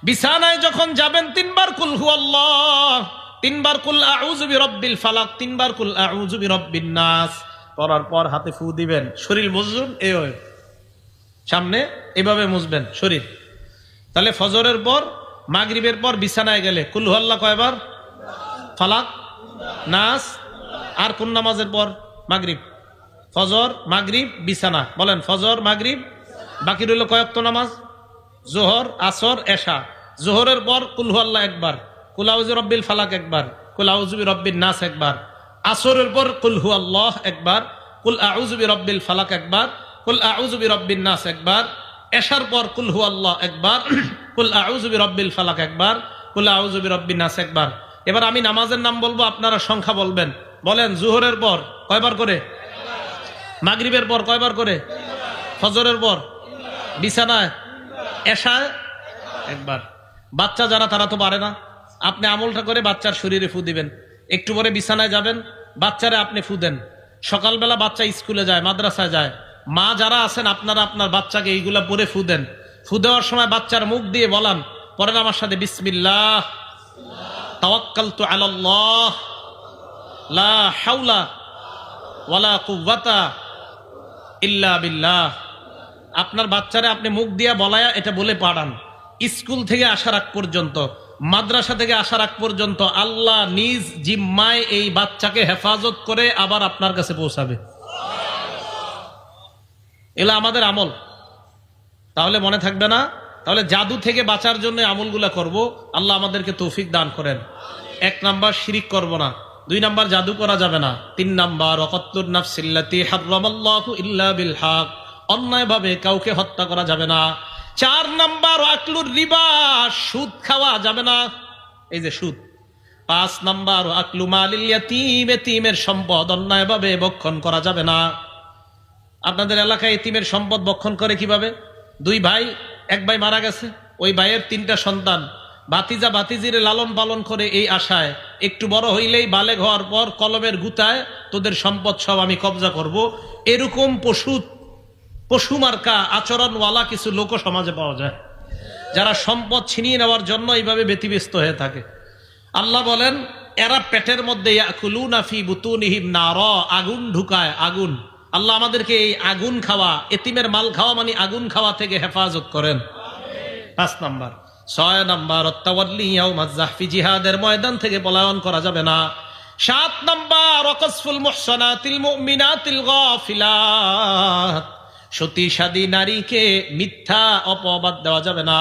[SPEAKER 1] বিছানায় যখন যাবেন 3 বার কুল হু আল্লাহ, 3 বার কুল আউযু বিরাব্বিল ফালাক, 3 বার কুল আউযু বিরাব্বিন নাস। পড়ার পর হাতে ফু দিবেন, শরীর মুছবেন, সামনে এভাবে মুছবেন শরীর। তাহলে ফজরের পর, মাগরিবের পর বিছানায় গেলে কুল হু আল্লাহ কয়বার? ফালাক, নাস। আর কোন নামাজের পর? মাগরিব। ফজর, মাগরিব, বিছানা। বলেন ফজর, মাগরিব। বাকি রইল কয়েকটা নামাজ? জোহর, আসর, এশা। জোহরের পর কুল হু আল্লাহ একবার, কুল আউযু বিরাব্বিল ফালাক একবার, কুল আউযু বিরাব্বিন নাস একবার। আসরের পর কুল হু আল্লাহ একবার, কুল আউযু বিরাব্বিল ফালাক একবার, কুল আউযু বিরাব্বিন নাস একবার। এশার পর কুল হু আল্লাহ একবার, কুল আউযু বিরাব্বিল ফালাক একবার, কুল আউযু বিরাব্বিন নাস একবার। এবার আমি নামাজের নাম বলবো, আপনারা সংখ্যা বলবেন। বলেন, জোহরের পর কয়বার করে? মাগরিবের পর কয়বার করে? ফজরের পর? বিছানায়? এশায় একবার। বাচ্চা যারা তারা তো পারে না, আপনি আমলটা করে বাচ্চার শরীরে ফু দিবেন। একটু পরে বিছানায় যাবেন, বাচ্চারে আপনি ফু দেন। সকালবেলা বাচ্চা স্কুলে যায়, মাদ্রাসায় যায়, মা যারা আছেন আপনারা আপনার বাচ্চাকে এইগুলা পরে ফু দেন। ফু দেওয়ার সময় বাচ্চার মুখ দিয়ে বলান, পরেন আমার সাথে, বিসমিল্লাহ তাওয়াক্কালতু আলাল্লাহ লা হাওলা ওয়ালা কুওয়াতা ইল্লা বিল্লাহ। আপনার বাচ্চারে আপনি মুখ দিয়া বলায়া এটা বলে পাঠান। স্কুল থেকে আসার আগ পর্যন্ত, মাদ্রাসা থেকে আসার আগ পর্যন্ত আল্লাহ নিজ জিম্মায় এই বাচ্চাকে হেফাজত করে আবার আপনার কাছে পৌঁছাবে। এলা আমাদের আমল। তাহলে মনে থাকবে না? তাহলে জাদু থেকে বাঁচার জন্য আমলগুলা করব। আল্লাহ আমাদেরকে তৌফিক দান করেন। 1 নাম্বার, শিরিক করব না। 2 নাম্বার, জাদু করা যাবে না। 3 নাম্বার, ওয়াকাতুন নাফসিল্লাতী হারামাল্লাহু ইল্লা বিল হক, অন্যায়ভাবে কাউকে হত্যা করা যাবে না। 4 নাম্বার, আকলুর রিবা, সুদ খাওয়া যাবে না, এই যে সুদ। 5 নাম্বার, আকলু মালিল ইয়াতীম, এতিমের সম্পদ অন্যায়ভাবে ভক্ষণ করা যাবে না। আপনাদের এলাকায় এতিমের সম্পদ ভক্ষণ করে কিভাবে? 2 ভাই, এক ভাই মারা গেছে, ওই ভাইয়ের 3টা সন্তান, ভাতিজা ভাতিজিরে লালন পালন করে এই আশায় একটু বড় হইলেই বালেগ হওয়ার পর কলমের গুতায় তোদের সম্পদ সব আমি কবজা করব। এরকম পশু মার্কা আচরণওয়ালা কিছু লোক সমাজে পাওয়া যায়, যারা সম্পদ ছিনিয়ে নেওয়ার জন্য এইভাবে ব্যতিব্যস্ত হয়ে থাকে। আল্লাহ বলেন, এরা পেটের মধ্যে ইয়াকুলুনা ফি বুতুনিহিম নারা, আগুন ঢুকায়, আগুন। আল্লাহ আমাদেরকে এই আগুন খাওয়া, এতিমের মাল খাওয়া মানে আগুন খাওয়া থেকে হেফাজত করেন। 5 নাম্বার। 6 নাম্বার, আত-তাওয়াল্লি ইয়াউমাজ যাহফি, জিহাদের ময়দান থেকে পলায়ন করা যাবে না। 7 নাম্বার, ওয়াকসফুল মুহসানাতিল মুমিনাতিল গাফিলাত, সতী সাদী নারীকে মিথ্যা অপবাদ দেওয়া যাবে না।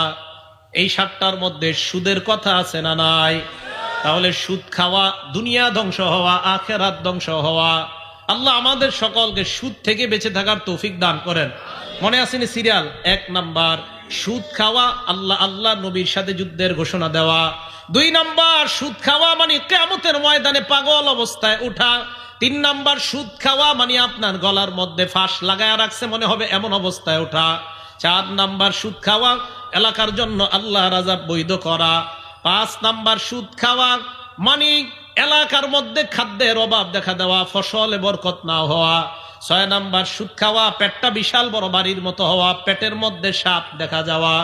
[SPEAKER 1] এই 7টার মধ্যে সুদের কথা আছে না নাই? তাহলে সুদ খাওয়া, দুনিয়া ধ্বংস হওয়া, আখিরাত ধ্বংস হওয়া। আল্লাহ আমাদের সকলকে সুদ থেকে বেঁচে থাকার তৌফিক দান করেন। মনে আসেনি সিরিয়াল? 1 নাম্বার, সুদ খাওয়া, আল্লাহ নবীর সাথে যুদ্ধের ঘোষণা দেওয়া। 2 নাম্বার, সুদ খাওয়া মানে কিয়ামতের ময়দানে পাগল অবস্থায় উঠা। 3 নাম্বার, সুদ খাওয়া মানে আপনার গলার মধ্যে ফাঁস লাগায় রাখছে মনে হবে এমন অবস্থায় ওঠা। 4 নাম্বার, সুদ খাওয়া এলাকার জন্য আল্লাহর আযাব বৈধ করা। 5 নাম্বার, সুদ খাওয়া মানে এলাকার মধ্যে খাদ্যের অভাব দেখা দেওয়া, ফসলে বরকত না হওয়া। 6 নাম্বার, সুদ খাওয়া পেটটা বিশাল বড় বাড়ির মতো হওয়া, পেটের মধ্যে সাপ দেখা যাওয়া।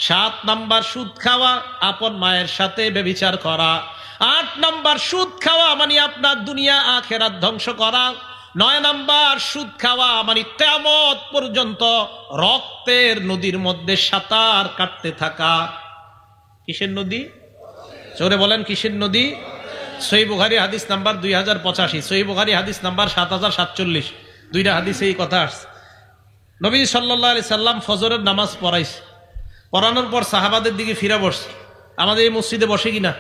[SPEAKER 1] 7 নাম্বার, সুদ খাওয়া আপন মায়ের সাথে ব্যভিচার করা। 8 নাম্বার, সুদ খাওয়া মানে আপনার দুনিয়া আখিরাত ধ্বংস করা। 9 নাম্বার, সুদ খাওয়া মানে কিয়ামত পর্যন্ত রক্তের নদীর মধ্যে সাঁতার কাটতে থাকা। কিসের নদী? জোরে বলেন, কিসের নদী? সহিহ বুখারী হাদিস নাম্বার 2085, সহিহ বুখারী হাদিস নাম্বার 7047, 2টা হাদিসে এই কথা আসছে। নবী সাল্লাল্লাহু আলাইহি সাল্লাম ফজরের নামাজ পড়াইছে, পড়ানোর পর সাহাবাদের দিকে ফিরে বসছে। আমাদের এই মসজিদে বসে কিনা?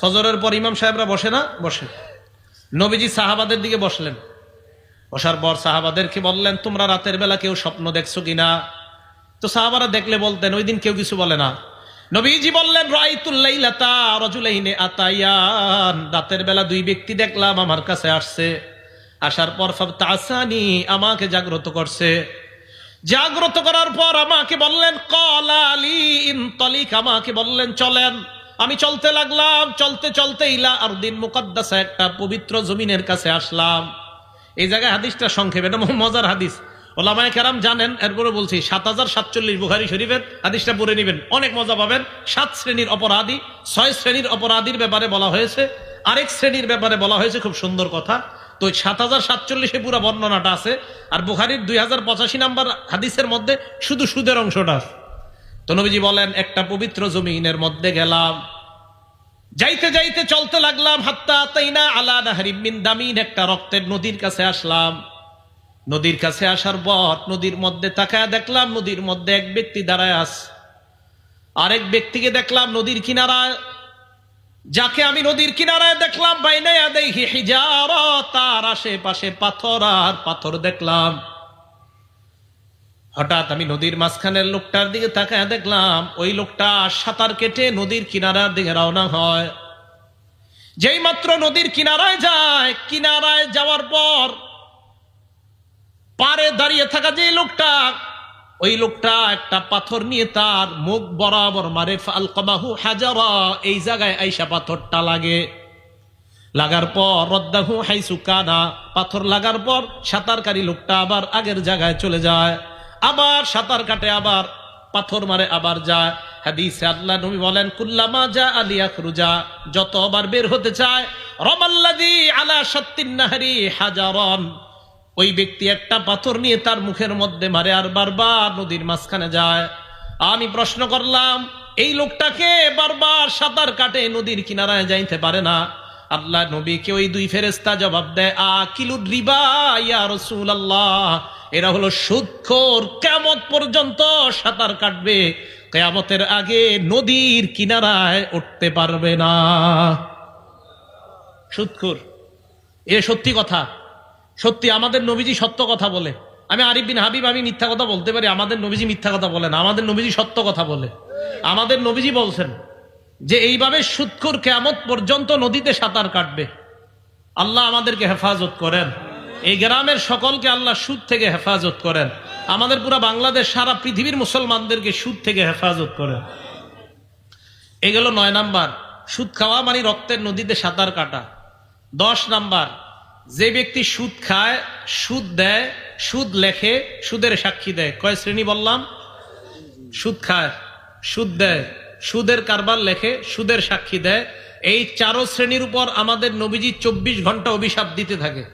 [SPEAKER 1] ফজরের পর ইমাম সাহেবরা বসে না? বসে। নবীজি সাহাবাদের দিকে বসলেন, বসার পর সাহাবাদেরকে বললেন, তোমরা রাতের বেলা কেউ স্বপ্ন দেখছো কিনা? তো সাহাবারা দেখলে বলতেন, ওই দিন কেউ কিছু বলে না। নবীজি বললেন, রাআইতুল লাইলাতা রাজুলাইনি আতায়ান, রাতের বেলা 2 ব্যক্তি দেখলাম আমার কাছে আসছে। আসার পর ফাবতাসানি, আমাকে জাগ্রত করছে। জাগ্রত করার পর আমাকে বললেন, ক্বালা লি ইনতালিক, আমাকে বললেন চলেন। আমি চলতে লাগলাম, চলতে চলতে ইলা আরদিন মুকাদ্দাসা, একটা পবিত্র জমিনের কাছে আসলাম। এই জায়গায় হাদিসটা সংক্ষেপে, এটা মজার হাদিস, ওলামায়ে কেরাম জানেন, এরপরে বলছি 7047 বুখারী শরীফের হাদিসটা পড়ে নেবেন, অনেক মজা পাবেন। 7 শ্রেণীর অপরাধী, 6 শ্রেণীর অপরাধীর ব্যাপারে বলা হয়েছে, আরেক শ্রেণীর ব্যাপারে বলা হয়েছে, খুব সুন্দর কথা। তো 7047 পুরো বর্ণনাটা আছে, আর বুখারীর 2085 নাম্বার হাদিসের মধ্যে শুধু সুদের অংশটা আছে। তো নবীজি বলেন, একটা পবিত্র জমিনের মধ্যে গেলাম, যাইতে যাইতে চলতে লাগলাম, হাত্তা আতাইনা আলা নাহরিম মিন দামিন, একটা রক্তের নদীর কাছে আসলাম। নদীর কাছে আসার পর নদীর মধ্যে তাকায় দেখলাম, নদীর মধ্যে এক ব্যক্তি দাঁড়ায় আছে, আরেক ব্যক্তিকে দেখলাম নদীর কিনারায়। যাকে আমি নদীর কিনারায় দেখলাম, বাইনা ইয়াদাইহি হিজারা, তার আশেপাশে পাথর আর পাথর দেখলাম। হঠাৎ আমি নদীর মাঝখানের লোকটার দিকে তাকায় দেখলাম, ওই লোকটা সাঁতার কেটে নদীর কিনারার দিকে রওনা হয়। যেই মাত্র নদীর কিনারায় যায়, কিনারায় যাওয়ার পর পারে দাঁড়িয়ে থাকা যে লোকটা, ওই লোকটা একটা পাথর নিয়ে তার মুখ বরাবর মারে। ফালকামাহু হাজারা, এই জায়গায় আইসা পাথরটা লাগে। লাগার পর রদ্দাহু হাইসু কানা, পাথর লাগার পর সাঁতারকারী লোকটা আবার আগের জায়গায় চলে যায়, আবার সাঁতার কাটে, আবার পাথর মারে, আবার যায়। হাদিসে আল্লাহ নবী বলেন, কুল্লামা জা আলিয়াখরুজা, যতবার বের হতে চায়, রমাল্লাযী আলা শাত্তিন নাহরি হাজারান, ওই ব্যক্তি একটা পাথর নিয়ে তার মুখের মধ্যে মারে আর বারবার নদীর মাঝখানে যায়। আমি প্রশ্ন করলাম, এই লোকটাকে বারবার সাঁতার কাটে নদীর কিনারায় যাইতে পারে না? আল্লাহ নবীকে ওই দুই ফেরেশতা জবাব দেয়, আকিলুর রিবা ইয়া রাসূলুল্লাহ, এরা হলো সুদখোর, কিয়ামত পর্যন্ত সাঁতার কাটবে, কিয়ামতের আগে নদীর কিনারায় উঠতে পারবে না। সুদখোর, এ সত্যি কথা, সত্যি আমাদের নবীজি সত্য কথা বলে। আমি আরিফ বিন হাবিব, আমি মিথ্যা কথা বলতে পারি, আমাদের নবীজি মিথ্যা কথা বলে না, আমাদের নবীজি সত্য কথা বলে। আমাদের নবীজি বলছেন যে এইভাবে সুদখোর কিয়ামত পর্যন্ত নদীতে সাঁতার কাটবে। আল্লাহ আমাদেরকে হেফাজত করেন, এই গ্রামের সকলকে আল্লাহ সুদ থেকে হেফাজত করেন, আমাদের পুরা বাংলাদেশ, সারা পৃথিবীর মুসলমানদেরকে সুদ থেকে হেফাজত করেন। এই গেল 9 নাম্বার, সুদ খাওয়া মানে রক্তের নদীতে সাঁতার কাটা। 10 নাম্বার, যে ব্যক্তি সুদ খায়, সুদ দেয়, সুদ লেখে, সুদের সাক্ষী দেয়। কয় শ্রেণী বললাম? সুদ খায়, সুদ দেয়, সুদের কারবার লেখে, সুদের সাক্ষী দেয়। এই 4 শ্রেণীর উপর আমাদের নবীজি 24 ঘন্টা অভিশাপ দিতে থাকে।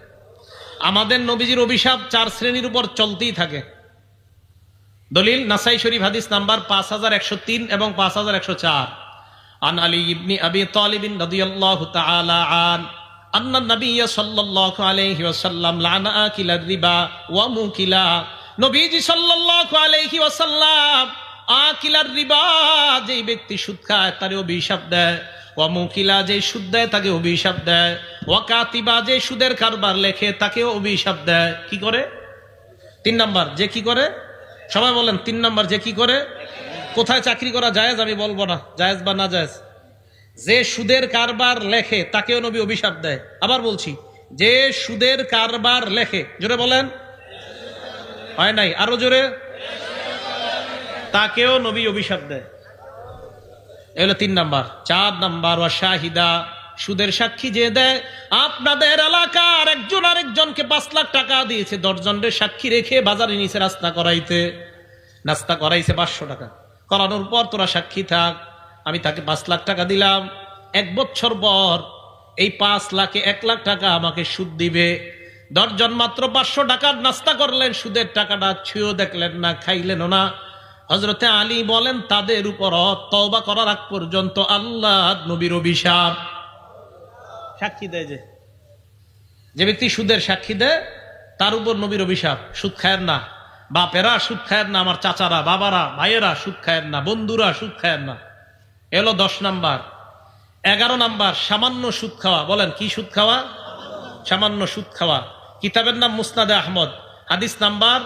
[SPEAKER 1] আমাদের নবীজির অভিশাপ 4 শ্রেণীর উপর চলতেই থাকে। দলিল নাসাই শরীফ হাদিস নাম্বার 5103 এবং 5104। আন আলী ইবনে আবি তালিব রাদিয়াল্লাহু তাআলা আন আন্না নবী সাল্লাল্লাহু আলাইহি ওয়াসাল্লাম লানা আকিলার রিবা ওয়া মুকিলা, নবীজি সাল্লাল্লাহু আলাইহি ওয়াসাল্লাম আকিলার রিবা, যেই ব্যক্তি সুদ খায় তারে অভিশাপ দেয়, ওয়া মুকিলা, যে সুদ দেয় তাকে অভিশাপ দেয়, ওয়া কাতিবা, যে সুদের কারবার লেখে তাকেও অভিশাপ দেয়। কি করে? 3 নাম্বার, যে কি করে? সবাই বলেন 3 নাম্বার, যে কি করে? কোথায় চাকরি করা জায়েজ আমি বলবো না, জায়েজ বা না জায়েজ। যে সুদের কারবার লেখে তাকেও নবী অভিশাপ দেয়। আবার বলছি, যে সুদের কারবার লেখে, জোরে বলেন, হয় নাই, আরো জোরে, তাকেও নবী অভিশাপ দেয়। এগুলো 3 নাম্বার। 4 নাম্বার, ওয়া শাহিদা, সুদের সাক্ষী যে দেয়। আপনাদের এলাকার একজন আরেকজনকে 5 লাখ টাকা দিয়েছে, 10 জনের সাক্ষী রেখে বাজারে নিচে নাস্তা করাইছে 500 টাকা, করানোর পর তোরা সাক্ষী থাক, আমি তাকে 5 লাখ টাকা দিলাম, 1 বছর পর এই 5 লাখে 1 লাখ টাকা আমাকে সুদ দিবে। 10 জন মাত্র 500 টাকার নাস্তা করলেন, সুদের টাকাটা ছুঁয়েও দেখলেন না, খাইলেন না। হযরতে আলী বলেন, তাদের উপর তওবা করার আগ পর্যন্ত আল্লাহ নবীর অভিশাপ। সাক্ষী দেয়, যে ব্যক্তি সুদের সাক্ষী দেয় তার উপর নবীর অভিশাপ। সুদ খায়ের না, বাপেরা সুদ খায়ের না, আমার চাচারা, বাবারা, ভাইয়েরা সুদ খায়ের না, বন্ধুরা সুদ খায়ের না। এলো 10 নাম্বার। 11 নাম্বার, সামান্য সুদ খাওয়া। বলেন কি সুদ খাওয়া? সামান্য সুদ খাওয়া। কিতাবের নাম মুসনাদে আহমদ, হাদিস নাম্বার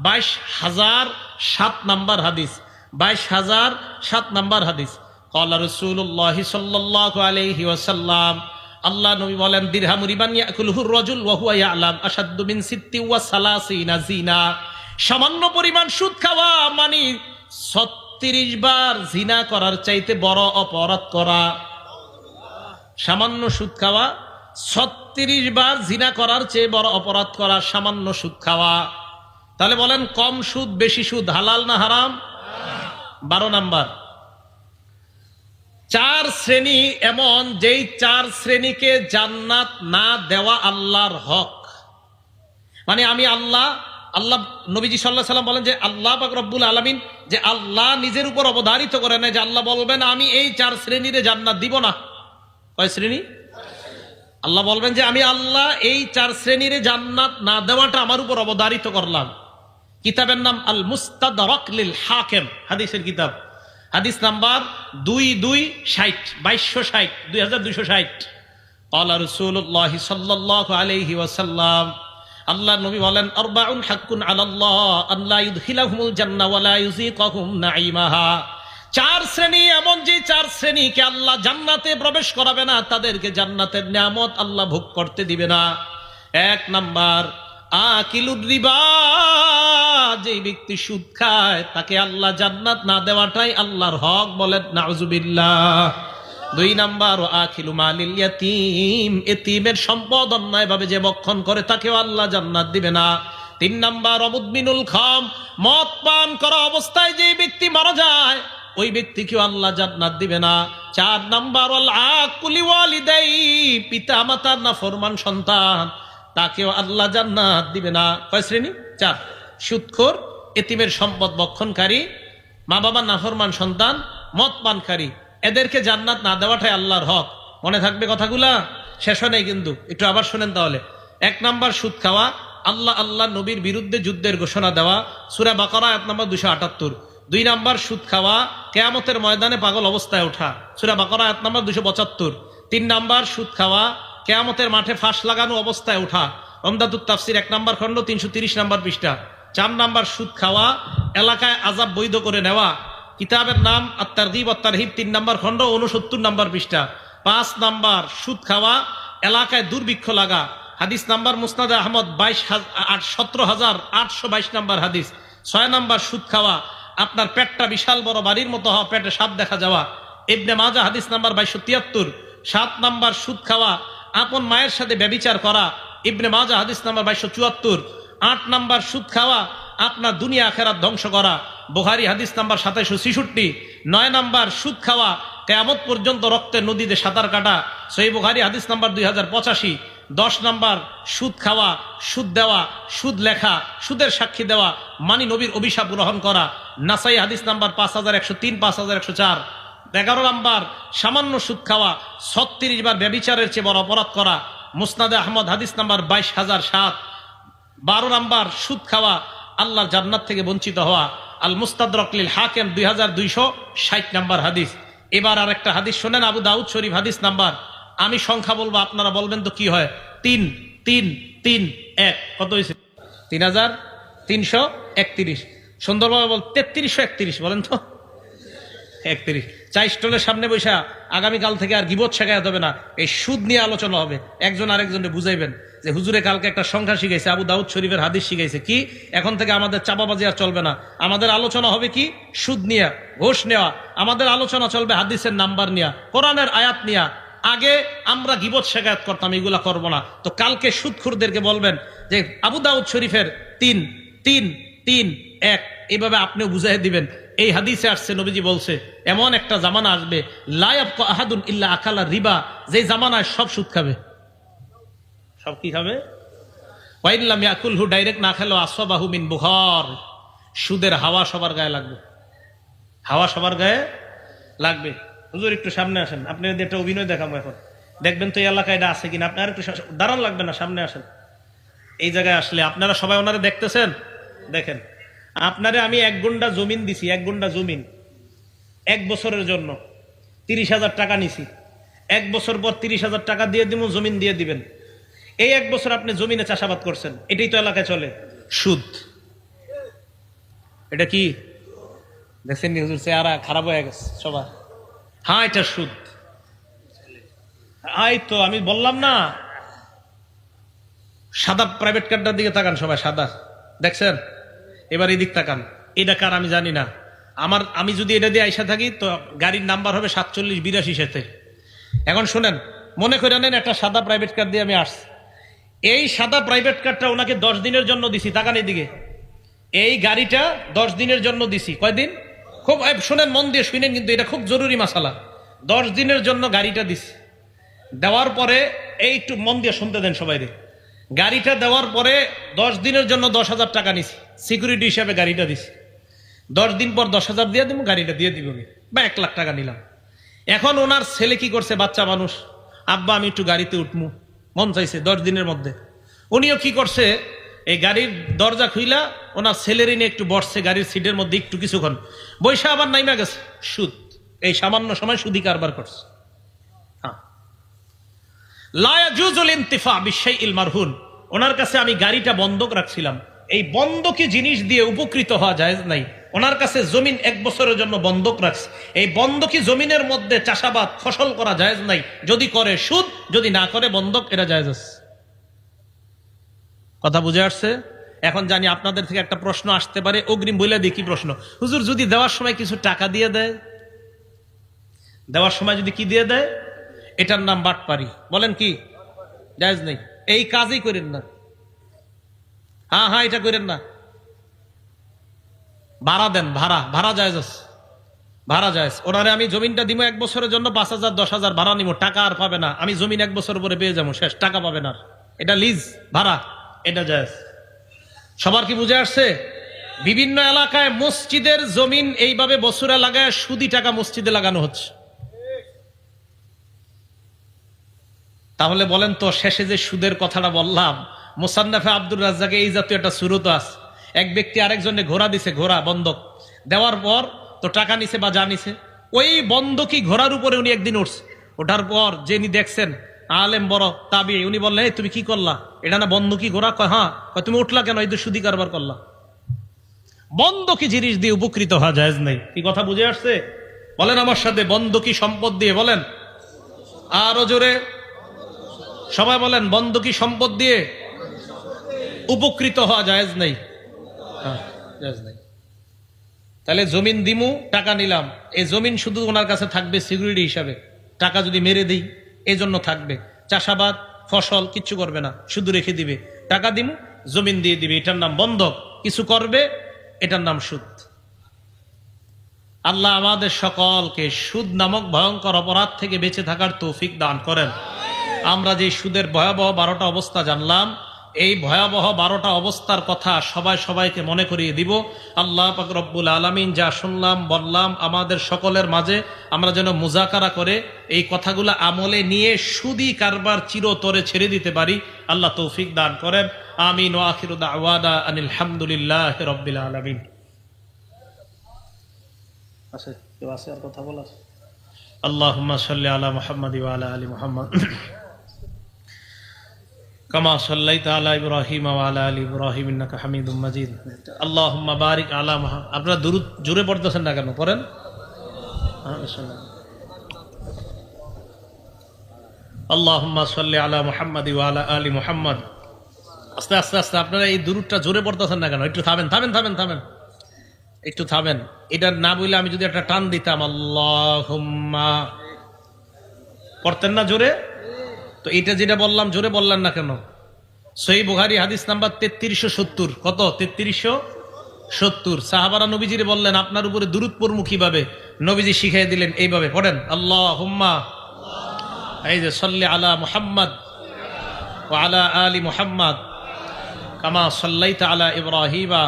[SPEAKER 1] 22,007 নাম্বার হাদিস, 22,007 নাম্বার হাদিস। ক্বালা রাসূলুল্লাহ সাল্লাল্লাহু আলাইহি ওয়াসাল্লাম, আল্লাহ নবী বলেন, দিরহামু রিবান ইয়াকুলুহুর রাজুল ওয়া হুয়া ইয়ালাম আশাদ্দু মিন 36 জিনা। সামান্য পরিমাণ সুদ খাওয়া মানে 36 বার জিনা করার চাইতে বড় অপরাধ করা। সামান্য সুদ খাওয়া 36 বার জিনা করার চেয়ে বড় অপরাধ করা, সামান্য সুদ খাওয়া। তাহলে বলেন, কম সুদ বেশি সুদ হালাল না হারাম? 12 নাম্বার, 4 শ্রেণী এমন, যেই 4 শ্রেণীকে জান্নাত না দেওয়া আল্লাহর হক। মানে আমি আল্লাহ নবীজি সাল্লাল্লাহু আলাইহি ওয়াসাল্লাম বলেন যে আল্লাহ পাক রব্বুল আলামিন, যে আল্লাহ নিজের উপর অবধারিত করে নেয়, যে আল্লাহ বলবেন আমি এই 4 শ্রেণীরে জান্নাত দিব না। কয় শ্রেণী? আল্লাহ বলবেন যে আমি আল্লাহ এই 4 শ্রেণীরে জান্নাত না দেওয়াটা আমার উপর অবধারিত করলাম। কিতাবের নাম আল মুস্তাদরাক লিল হাকিম, হাদিসের কিতাব, হাদিস নাম্বার 2260 ক্বালা রাসূলুল্লাহ সাল্লাল্লাহু আলাইহি ওয়াসাল্লাম, আল্লাহ নবী বলেন আরবাউন হাক্কুন আলাল্লাহ আল্লা ইউদখিলাহুমুল জান্নাহ ওয়া লা ইউযীকাহুম নাঈমাহা। চার শ্রেণী এমন, যে চার শ্রেণীকে আল্লাহ জান্নাতে প্রবেশ করাবে না, তাদেরকে জান্নাতের নিয়ামত আল্লাহ ভোগ করতে দিবে না। এক নাম্বার আকিলুর রিবা, যে ব্যক্তি সুদ খায় তাকে আল্লাহ জান্নাত না দেওয়াটাই আল্লাহর হক, বলেন নাউজুবিল্লাহ। দুই নাম্বার আখিলু মালিল ইয়াতীম, এতিমের সম্পদ অন্যায়ভাবে যে ভক্ষণ করে তাকেও আল্লাহ জান্নাত দিবে না। তিন নাম্বার মুদমিনুল খাম, মদ পান করা অবস্থায় যে ব্যক্তি মারা যায় ওই ব্যক্তিকেও আল্লাহ জান্নাত দিবে না। চার নাম্বার ওয়াল আকুলি ওয়ালিদাই, পিতা মাতার নাফরমান সন্তান তাকেও আল্লাহ জান্নাত দিবে না। কয় শ্রেণী? চার। সুদখোর, এতিমের সম্পদ ভক্ষণকারী, মা বাবার নাফরমান সন্তান, মদ পানকারী, এদেরকে জান্নাত না দেওয়াটাই আল্লাহর হক। মনে থাকবে কথাগুলা? শেষ হয় নাই কিন্তু, একটু আবার শোনেন তাহলে। এক নাম্বার সুদ খাওয়া, আল্লাহ নবীর বিরুদ্ধে যুদ্ধের ঘোষণা দেওয়া, সূরা বাকারা আয়াত নাম্বার 278। দুই নাম্বার সুদ খাওয়া, কিয়ামতের ময়দানে পাগল অবস্থায় ওঠা, সূরা বাকারা আয়াত নাম্বার 275। তিন নাম্বার সুদ খাওয়া, কিয়ামতের মাঠে ফাঁস লাগানো অবস্থায় ওঠা, উমদাতুত তাফসির 1 নম্বর খণ্ড 330 নম্বর পৃষ্ঠা। চার নাম্বার সুদ খাওয়া, এলাকায় আযাব বৈধ করে নেওয়া, কিতাবের নাম আত-তারগীব ওয়াত তারহিব 3 নম্বর খণ্ড 69 নম্বর পৃষ্ঠা। পাঁচ নাম্বার সুদ খাওয়া, এলাকায় দুর্ভিক্ষ লাগা, হাদিস নাম্বার মুসনাদে আহমদ 17,822 নম্বর হাদিস। ছয় নাম্বার সুদ খাওয়া, আপনার পেটটা বিশাল বড় বাড়ির মতো হওয়া, পেটে সাপ দেখা যাওয়া, ইবনে মাজাহ হাদিস নাম্বার 2273। সাত নাম্বার সুদ খাওয়া, আপন মায়ের সাথে ব্যভিচার করা, ইবনে মাজাহ হাদিস নাম্বার 2274। আট নাম্বার সুদ খাওয়া, আপনার দুনিয়া আখিরাত ধ্বংস করা, বুখারী হাদিস নাম্বার 2766। নয় নাম্বার সুদ খাওয়া, কিয়ামত পর্যন্ত রক্তের নদীতে সাঁতার কাটা, সহিহ বুখারী হাদিস নাম্বার 2085। 10 নাম্বার সুদ খাওয়া, সুদ দেওয়া, সুদ লেখা, সুদের সাক্ষী দেওয়া, মানি নবীর অভিশাপ গ্রহণ করা, নাসাই হাদিস নাম্বার 5103 5104। 11 নাম্বার সামান্য সুদ খাওয়া, 36 বার ব্যভিচারের চেয়ে বড় অপরাধ করা, মুসনাদে আহমদ হাদিস নাম্বার 22007। 12 নাম্বার সুদ খাওয়া, আল্লাহর জান্নাত থেকে বঞ্চিত হওয়া, আল মুস্তাদরাক লিল হাকিম 2260 নাম্বার হাদিস। এবার আর একটা হাদিস শোনেন, আবু দাউদ শরীফ হাদিস নাম্বার, আমি সংখ্যা বলবো আপনারা বলবেন তো কি হয়। 3-3-3-1 কত হয়েছে? 3331। সুন্দরভাবে বল 3331 বলেন তো। 31। চাই স্টলের সামনে বৈশা আগামীকাল থেকে আর গিবত শেখাতে হবে না, এই সুদ নিয়ে আলোচনা হবে। একজন আরেকজনকে বুঝাইবেন যে হুজুরে কালকে একটা সংখ্যা শিখাইছে, আবু দাউদ শরীফের হাদিস শিখাইছে, কি এখন থেকে আমাদের চাপাবাজি আর চলবে না। আমাদের আলোচনা হবে কি? সুদ নিয়া, ঘোষ নেওয়া। আমাদের আলোচনা চলবে হাদিসের নাম্বার নিয়া, কোরআনের আয়াত নিয়া। আগে আমরা গিবত শেখায়ত করতাম, এগুলা করবো না। তো কালকে সুদখোরদেরকে বলবেন যে আবু দাউদ শরীফের 3-3-3-1, এইভাবে আপনিও বুঝাই দিবেন। এই হাদিসে আসছে, নবীজি বলছে এমন একটা জামানা আসবে, লা ইয়াবকা আহাদুন ইল্লা আকালা রিবা, যে জামানায় সব সুদ খাবে। সব কি খাবে? ওয়া ইন লাম ইয়াকুলহু, ডাইরেক্ট না খেলেও আসবাহু মিন বুখার, সুদের হাওয়া সবার গায়ে লাগবে। হাওয়া সবার গায়ে লাগবে। হুজুর একটু সামনে আসেন, আপনি একটা অভিনয় দেখাবো এখন, দেখবেন তো এই এলাকায় এটা আছে কিনা। আপনার একটু দাঁড়ান লাগবে না, সামনে আসেন। এই জায়গায় আসলে আপনারা সবাই ওনারে দেখতেছেন, দেখেন। আপনারে আমি 1 গুণ্ঠা জমিন দিছি, 1 গুণ্ঠা জমিন 1 বছরের জন্য 30,000 টাকা নিছি। 1 বছর পর 30,000 টাকা দিয়ে দিব, জমিন দিয়ে দিবেন। এই 1 বছর আপনি জমিনে চাষাবাদ করছেন, এটাই তো এলাকায় চলে সুদ। এটা কি দেখছেন? হুজুর চেহারা খারাপ হয়ে গেছে সবার। হ্যাঁ, এটা সুদ। এই তো আমি বললাম না, সাদা প্রাইভেট কারটার দিকে তাকান সবাই, সাদা দেখছেন? এবার এদিক তাকান, এটা কার আমি জানি না। আমি যদি এটা দিয়ে আইসা থাকি তো গাড়ির নাম্বার হবে 4782 সাথে। এখন শুনেন, মনে করে নেন একটা সাদা প্রাইভেট কার দিয়ে আমি আসছি। এই সাদা প্রাইভেট কারটা ওনাকে 10 দিনের জন্য দিছি। তাকান এদিকে, এই গাড়িটা 10 দিনের জন্য দিছি। কয়দিন? খুব শুনেন, মন দিয়ে শুনেন, কিন্তু এটা খুব জরুরি মাসালা। 10 দিনের জন্য গাড়িটা দিছি। দেওয়ার পরে এই একটু মন দিয়ে শুনতে দেন সবাই রে। গাড়িটা দেওয়ার পরে 10 দিনের জন্য 10,000 টাকা নিছি, সিকিউরিটি হিসাবে গাড়িটা দিছি। 10 দিন পর 10,000 দিয়ে দিব, গাড়িটা দিয়ে দিব, বা 1 লাখ টাকা নিলাম। এখন ওনার ছেলে কি করছে, বাচ্চা মানুষ, আব্বা আমি একটু গাড়িতে উঠমু, মন চাইছে 10 দিনের মধ্যে। উনিও কি করছে, এই গাড়ির দরজা খুইলা ওনার ছেলেরই নিয়ে একটু বসছে গাড়ির সিটের মধ্যে, একটু কিছুক্ষণ বৈশা আবার নাইমা গেছে। সুদ। এই সামান্য সময় সুদি কারবার করছে। লা ইয়াজুজুল ইনতিফা বিশাইইল মারহুন ওনার কাছে আমি গাড়িটা বন্ধক রাখছিলাম, এই বন্ধকি জিনিস দিয়ে উপকৃত হওয়া জায়েজ নাই। ওনার কাছে জমিন 1 বছরের জন্য বন্ধক রাখছে, এই বন্ধকি জমিনের মধ্যে চাষাবাদ ফসল করা জায়েজ নাই, যদি করে সুদ, যদি না করে বন্ধক, এটা জায়েজ আছে। কথা বুঝে আসছে? এখন জানি আপনাদের থেকে একটা প্রশ্ন আসতে পারে, অগ্রিম বলে দিই কি প্রশ্ন। হুজুর, যদি দেওয়ার সময় কিছু টাকা দিয়ে দেয়, দেওয়ার সময় যদি কি দিয়ে দেয়, এটার নাম বাটপারি। বলেন কি জায়েজ নেই? এই কাজই করেন না। হ্যাঁ, এটা করেন না। ভাড়া দেন, ভাড়া জায়েজ আছে, ভাড়া জায়েজ। ওনারে আমি জমিনটা দিব 1 বছরের জন্য 5,000 10,000 ভাড়া নিব, টাকা আর পাবে না, আমি জমিন 1 বছর পরে পেয়ে যাবো, শেষ, টাকা পাবে না। এটা লিজ, ভাড়া, এটা জায়েজ। সবার কি বুঝে আসছে? বিভিন্ন এলাকায় মসজিদের জমিন এইভাবে বছরে লাগায় সুদি টাকা মসজিদে লাগানো হচ্ছে। তাহলে বলেন তো, শেষে যে সুদের কথাটা বললাম, মুসান্নাফে আব্দুর রাজ্জাকে এই জাতীয় একটা সুরত আছে। এক ব্যক্তি আরেকজনে ঘোড়া দিছে, ঘোড়া বন্ধক দেওয়ার পর তো টাকা নিছে বা যা নিছে, ওই বন্ধকি ঘোড়ার উপরে উনি একদিন উঠছে। ওঠার পর যিনি দেখছেন আলেম বড় তাবি, উনি বললেন, এই তুমি কি করলা, এটা না বন্ধকি ঘোড়া? কয় হ্যাঁ। কয় তুমি উঠলা কেন? এই তো সুদি কারবার করলা। বন্ধকি জিনিস দিয়ে উপকৃত হওয়া জায়েজ নাই। কি কথা বুঝে আসছে? বলেন আমার সাথে, বন্ধকি সম্পদ দিয়ে, বলেন আরো জোরে, সবাই বলেন, বন্ধকি সম্পদ দিয়ে উপকৃত হওয়া জায়েজ নেই, জায়েজ নেই। তাহলে জমিন দিমু, টাকা নিলাম, এই জমিন শুধু ওনার কাছে থাকবে সিকিউরিটি হিসাবে, টাকা যদি মেরে দিই এই জন্য থাকবে, চাষাবাদ ফসল কিচ্ছু করবে না, শুধু রেখে দিবে, টাকা দিমু, জমিন দিয়ে দিবে, এটার নাম বন্ধক। কিছু করবে, এটার নাম সুদ। আল্লাহ আমাদের সকলকে সুদ নামক ভয়ঙ্কর অপরাধ থেকে বেঁচে থাকার তৌফিক দান করেন। আমরা যে সুদের ভয়াবহ 12টা অবস্থা জানলাম, এই ভয়াবহ 12টা অবস্থার কথা সবাইকে মনে করিয়ে দিব। আল্লাহ পাক রব্বুল আলামিন যা শুনলাম বললাম আমাদের সকলের মাঝে আমরা যেন মুজাকারা করে এই কথাগুলো আমলে নিয়ে সুদি কারবার চিরতরে ছেড়ে দিতে পারি। আল্লাহ তৌফিক দান করেন। আমিন ওয়া আখিরু দাওয়ানা আনিল হামদুলিল্লাহি রাব্বিল আলামিন। কেউ আছে আর কথা বলার? আল্লাহুম্মা সাল্লি আলা মুহাম্মাদি ওয়া আলা আলি মুহাম্মাদ কামা সাল্লাইতা আলা ইব্রাহিম ওয়া আলা আলি ইব্রাহিম ইন্নাকা হামিদুম মাজিদ। আল্লাহুম্মা বারিক আলা মুহাম্মাদ। আপনারা দুরূদ জোরে পড়তেছেন না কেন? পড়েন। আল্লাহুম্মা সাল্লি আলা মুহাম্মাদি ওয়া আলা আলি মুহাম্মাদ। আস্তে আস্তে আস্তে আপনারা এই দুরূদটা জোরে পড়তেছেন না কেন? একটু থামেন, একটু থামেন। এটা না বললে আমি যদি একটা টান দিতাম, আল্লাহুম্মা, পড়তেন না জোরে? তো এটা যেটা বললাম জোরে বললেন না কেন? সহিহ বুখারী হাদিস নাম্বার 3370। কত? 3370। সাহাবারা নবীজিরে বললেন, আপনার উপরে দুরূদ পড়মু কিভাবে? নবীজি শিখিয়ে দিলেন এইভাবে, পড়েন আল্লাহুম্মা, এই যে সাল্লি আলা মুহাম্মাদ ওয়া আলা আলি মুহাম্মাদ কামা সাল্লাইতা আলা ইব্রাহিমা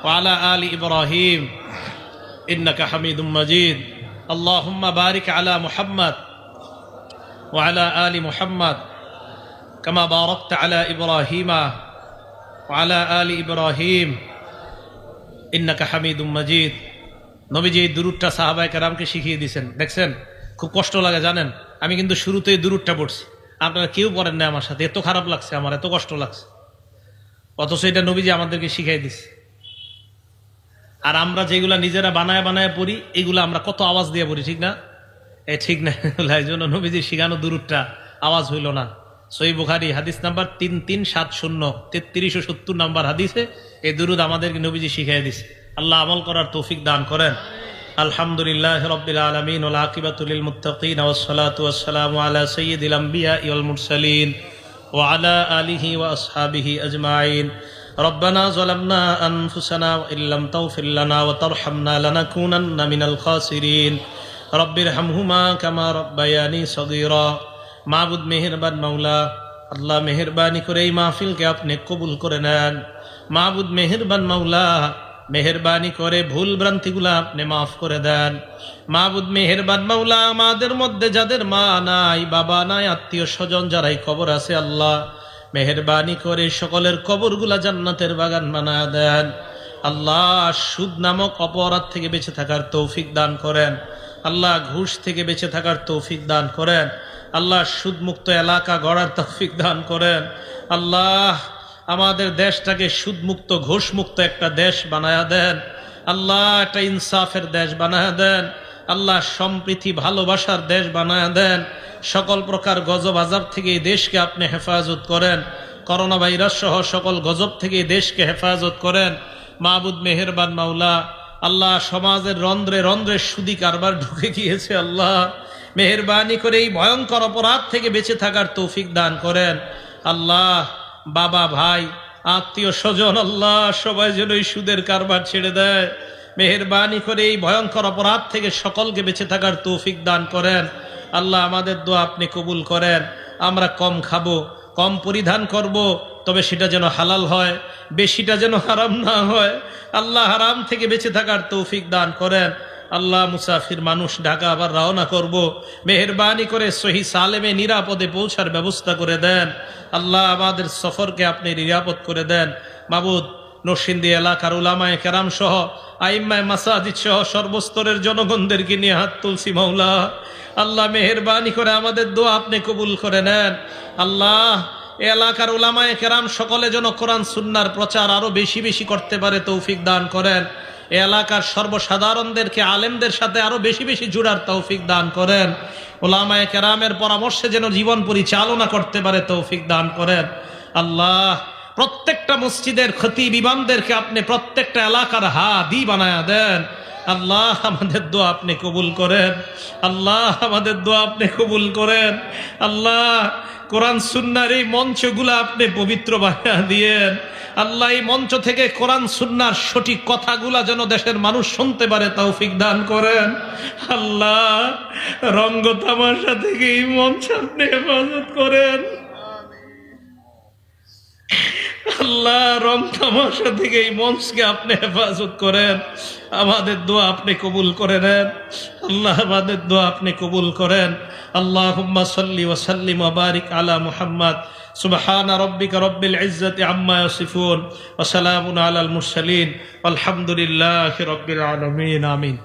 [SPEAKER 1] ওয়া আলা আলি ইব্রাহিম ইন্নাকা হামিদুম মাজিদ। আল্লাহুম্মা বারিক আলা মুহাম্মাদ ওয়া আলা আলি মুহাম্মাদ কামা বারাকতা আলা ইব্রাহিমা ওয়া আলা আলি ইব্রাহিম ইন্নাকা হামিদুম মাজিদ। নবীজি এই দুরূদটা সাহাবায়ে কেরামকে শিখিয়ে দিয়েছেন। দেখছেন খুব কষ্ট লাগে জানেন? আমি কিন্তু শুরুতেই দুরূদটা পড়ছি, আপনারা কেউ পড়েন না আমার সাথে। এত খারাপ লাগছে আমার, এত কষ্ট লাগছে, অথচ এটা নবীজি আমাদেরকে শিখাই দিছে। আর আমরা যেগুলা নিজেরা বানায় পড়ি, এগুলো আমরা কত আওয়াজ দিয়ে পড়ি, ঠিক না? ঠিক না? এই জন্য নবীজি শিখানো দুরূদটা আওয়াজ হইল না। সহিহ বুখারী হাদিস নাম্বার 3370, 3370 নাম্বার হাদিসে এই দুরূদ আমাদেরকে নবীজি শিখাই দিছে। আল্লাহ আমল করার তৌফিক দান করেন। আলহামদুলিল্লাহি রাব্বিল আলামিন ওয়াল আকিবাতু লিল মুত্তাকিন ওয়াস সালাতু ওয়াস সালামু আলা সাইয়্যিদিল আমবিয়া ওয়াল মুরসালিন ওয়া আলা আলিহি ওয়া আসহাবিহি আজমাইন। রব্বানা যালামনা আনফুসানা ওয়া ইল্লাম তাগফির লানা ওয়া তারহামনা লানাকুনান্না মিনাল খাসিরিন। রব্বিরহামহুমা কামা রাব্বায়ানি সগীরা। মাবুদ মেহেরবান মাওলা, আল্লাহ মেহেরবানি করে এই মাহফিলকে আপনি কবুল করে নেন। মাবুদ মেহেরবান মাওলা, মেহেরবানি করে ভুল ভ্রান্তিগুলো আপনি মাফ করে দেন। মাবুদ মেহেরবান মাওলা, আমাদের মধ্যে যাদের মা নাই, বাবা নাই, আত্মীয় স্বজন যারাই কবর আছে, আল্লাহ মেহেরবানি করে সকলের কবরগুলা জান্নাতের বাগান বানায় দেন। আল্লাহ সুদ নামক অপরাধ থেকে বেঁচে থাকার তৌফিক দান করেন। আল্লাহ ঘুষ থেকে বেঁচে থাকার তৌফিক দান করেন। আল্লাহ সুদ মুক্ত এলাকা গড়ার তৌফিক দান করেন। আল্লাহ আমাদের দেশটাকে সুদমুক্ত ঘুষমুক্ত একটা দেশ বানায়া দেন আল্লাহ, একটা ইনসাফের দেশ বানায়া দেন আল্লাহ, সম্প্রীতি ভালোবাসার দেশ বানায়া দেন। সকল প্রকার গজব আযাব থেকে এই দেশকে আপনি হেফাজত করেন, করোনা ভাইরাস সহ সকল গজব থেকে এই দেশকে হেফাজত করেন। মাবুদ মেহেরবান মাওলা, আল্লাহ সমাজের রন্ধ্রে রন্ধ্রে সুদি কারবার ঢুকে গিয়েছে আল্লাহ, মেহেরবানি করে এই ভয়ঙ্কর অপরাধ থেকে বেঁচে থাকার তৌফিক দান করেন আল্লাহ। বাবা ভাই আত্মীয় স্বজন আল্লাহ সবাই যেন এই সুদের কারবার ছেড়ে দেয়, মেহেরবানি করে এই ভয়ঙ্কর অপরাধ থেকে সকলকে বেঁচে থাকার তৌফিক দান করেন আল্লাহ। আমাদের দোয়া আপনি কবুল করেন। আমরা কম খাবো, কম পরিধান করব, তবে সেটা যেন হালাল হয়, বেশিটা যেন হারাম না হয় আল্লাহ। হারাম থেকে বেঁচে থাকার তৌফিক দান করেন আল্লাহ। মুসাফির মানুষ ঢাকা আবার রওনা করব, মেহেরবানি করে সহি সালেমে নিরাপদে পৌঁছার ব্যবস্থা করে দেন আল্লাহ। আমাদের সফরকে আপনি নিরাপদ করে দেন মাবুদ। নরসিংদী এলাকার উলামায়ে কেরাম সহ আইম্মায়ে মাসাজিদ সহ সর্বস্তরের জনগণদেরকে নিয়ে হাত তুলছি মাওলা আল্লাহ, মেহেরবানি করে আমাদের দোয়া আপনি কবুল করে নেন আল্লাহ। এলাকার উলামায়ে কেরাম সকলে যেন কোরআন সুন্নাহর প্রচার আরো বেশি বেশি করতে পারে তৌফিক দান করেন। এলাকার সর্বসাধারণদেরকে আলেমদের সাথে আরো বেশি বেশি জুড়ার তৌফিক দান করেন। উলামায়ে কেরামের পরামর্শে যেন জীবন পরিচালনা করতে পারে তৌফিক দান করেন আল্লাহ। প্রত্যেকটা মসজিদের খতিব ইমামদেরকে আপনি প্রত্যেকটা এলাকার হাদি বানায়া দেন আল্লাহ। আমাদের দোয়া আপনি কবুল করেন আল্লাহ, আমাদের দোয়া আপনি কবুল করেন আল্লাহ। কোরআন সুন্নাহর এই মঞ্চগুলো আপনি পবিত্র বানায়া দিয়েন আল্লাহ। এই মঞ্চ থেকে কোরআন সুন্নাহর সঠিক কথাগুলা যেন দেশের মানুষ শুনতে পারে তৌফিক দান করেন আল্লাহ। রঙ্গ তামাশা থেকে এই মঞ্চ আপনি হেফাজত করেন আল্লাহ। রং তামাশা থেকে এই মঞ্চকে আপনি হেফাজত করেন। আমাদের দোয়া আপনি কবুল করে নেন আল্লাহ, আমাদের দোয়া আপনি কবুল করেন। আল্লাহুম্মা সাল্লি ওয়া সাল্লিম ওয়া বারিক আলা মুহাম্মাদ। সুবহানা রাব্বিকা রাব্বিল ইজ্জাতি আম্মা ইয়াসিফুন ওয়া সালামুন আলাল মুরসালিন। আলহামদুলিল্লাহি রাব্বিল আলামিন। আমিন।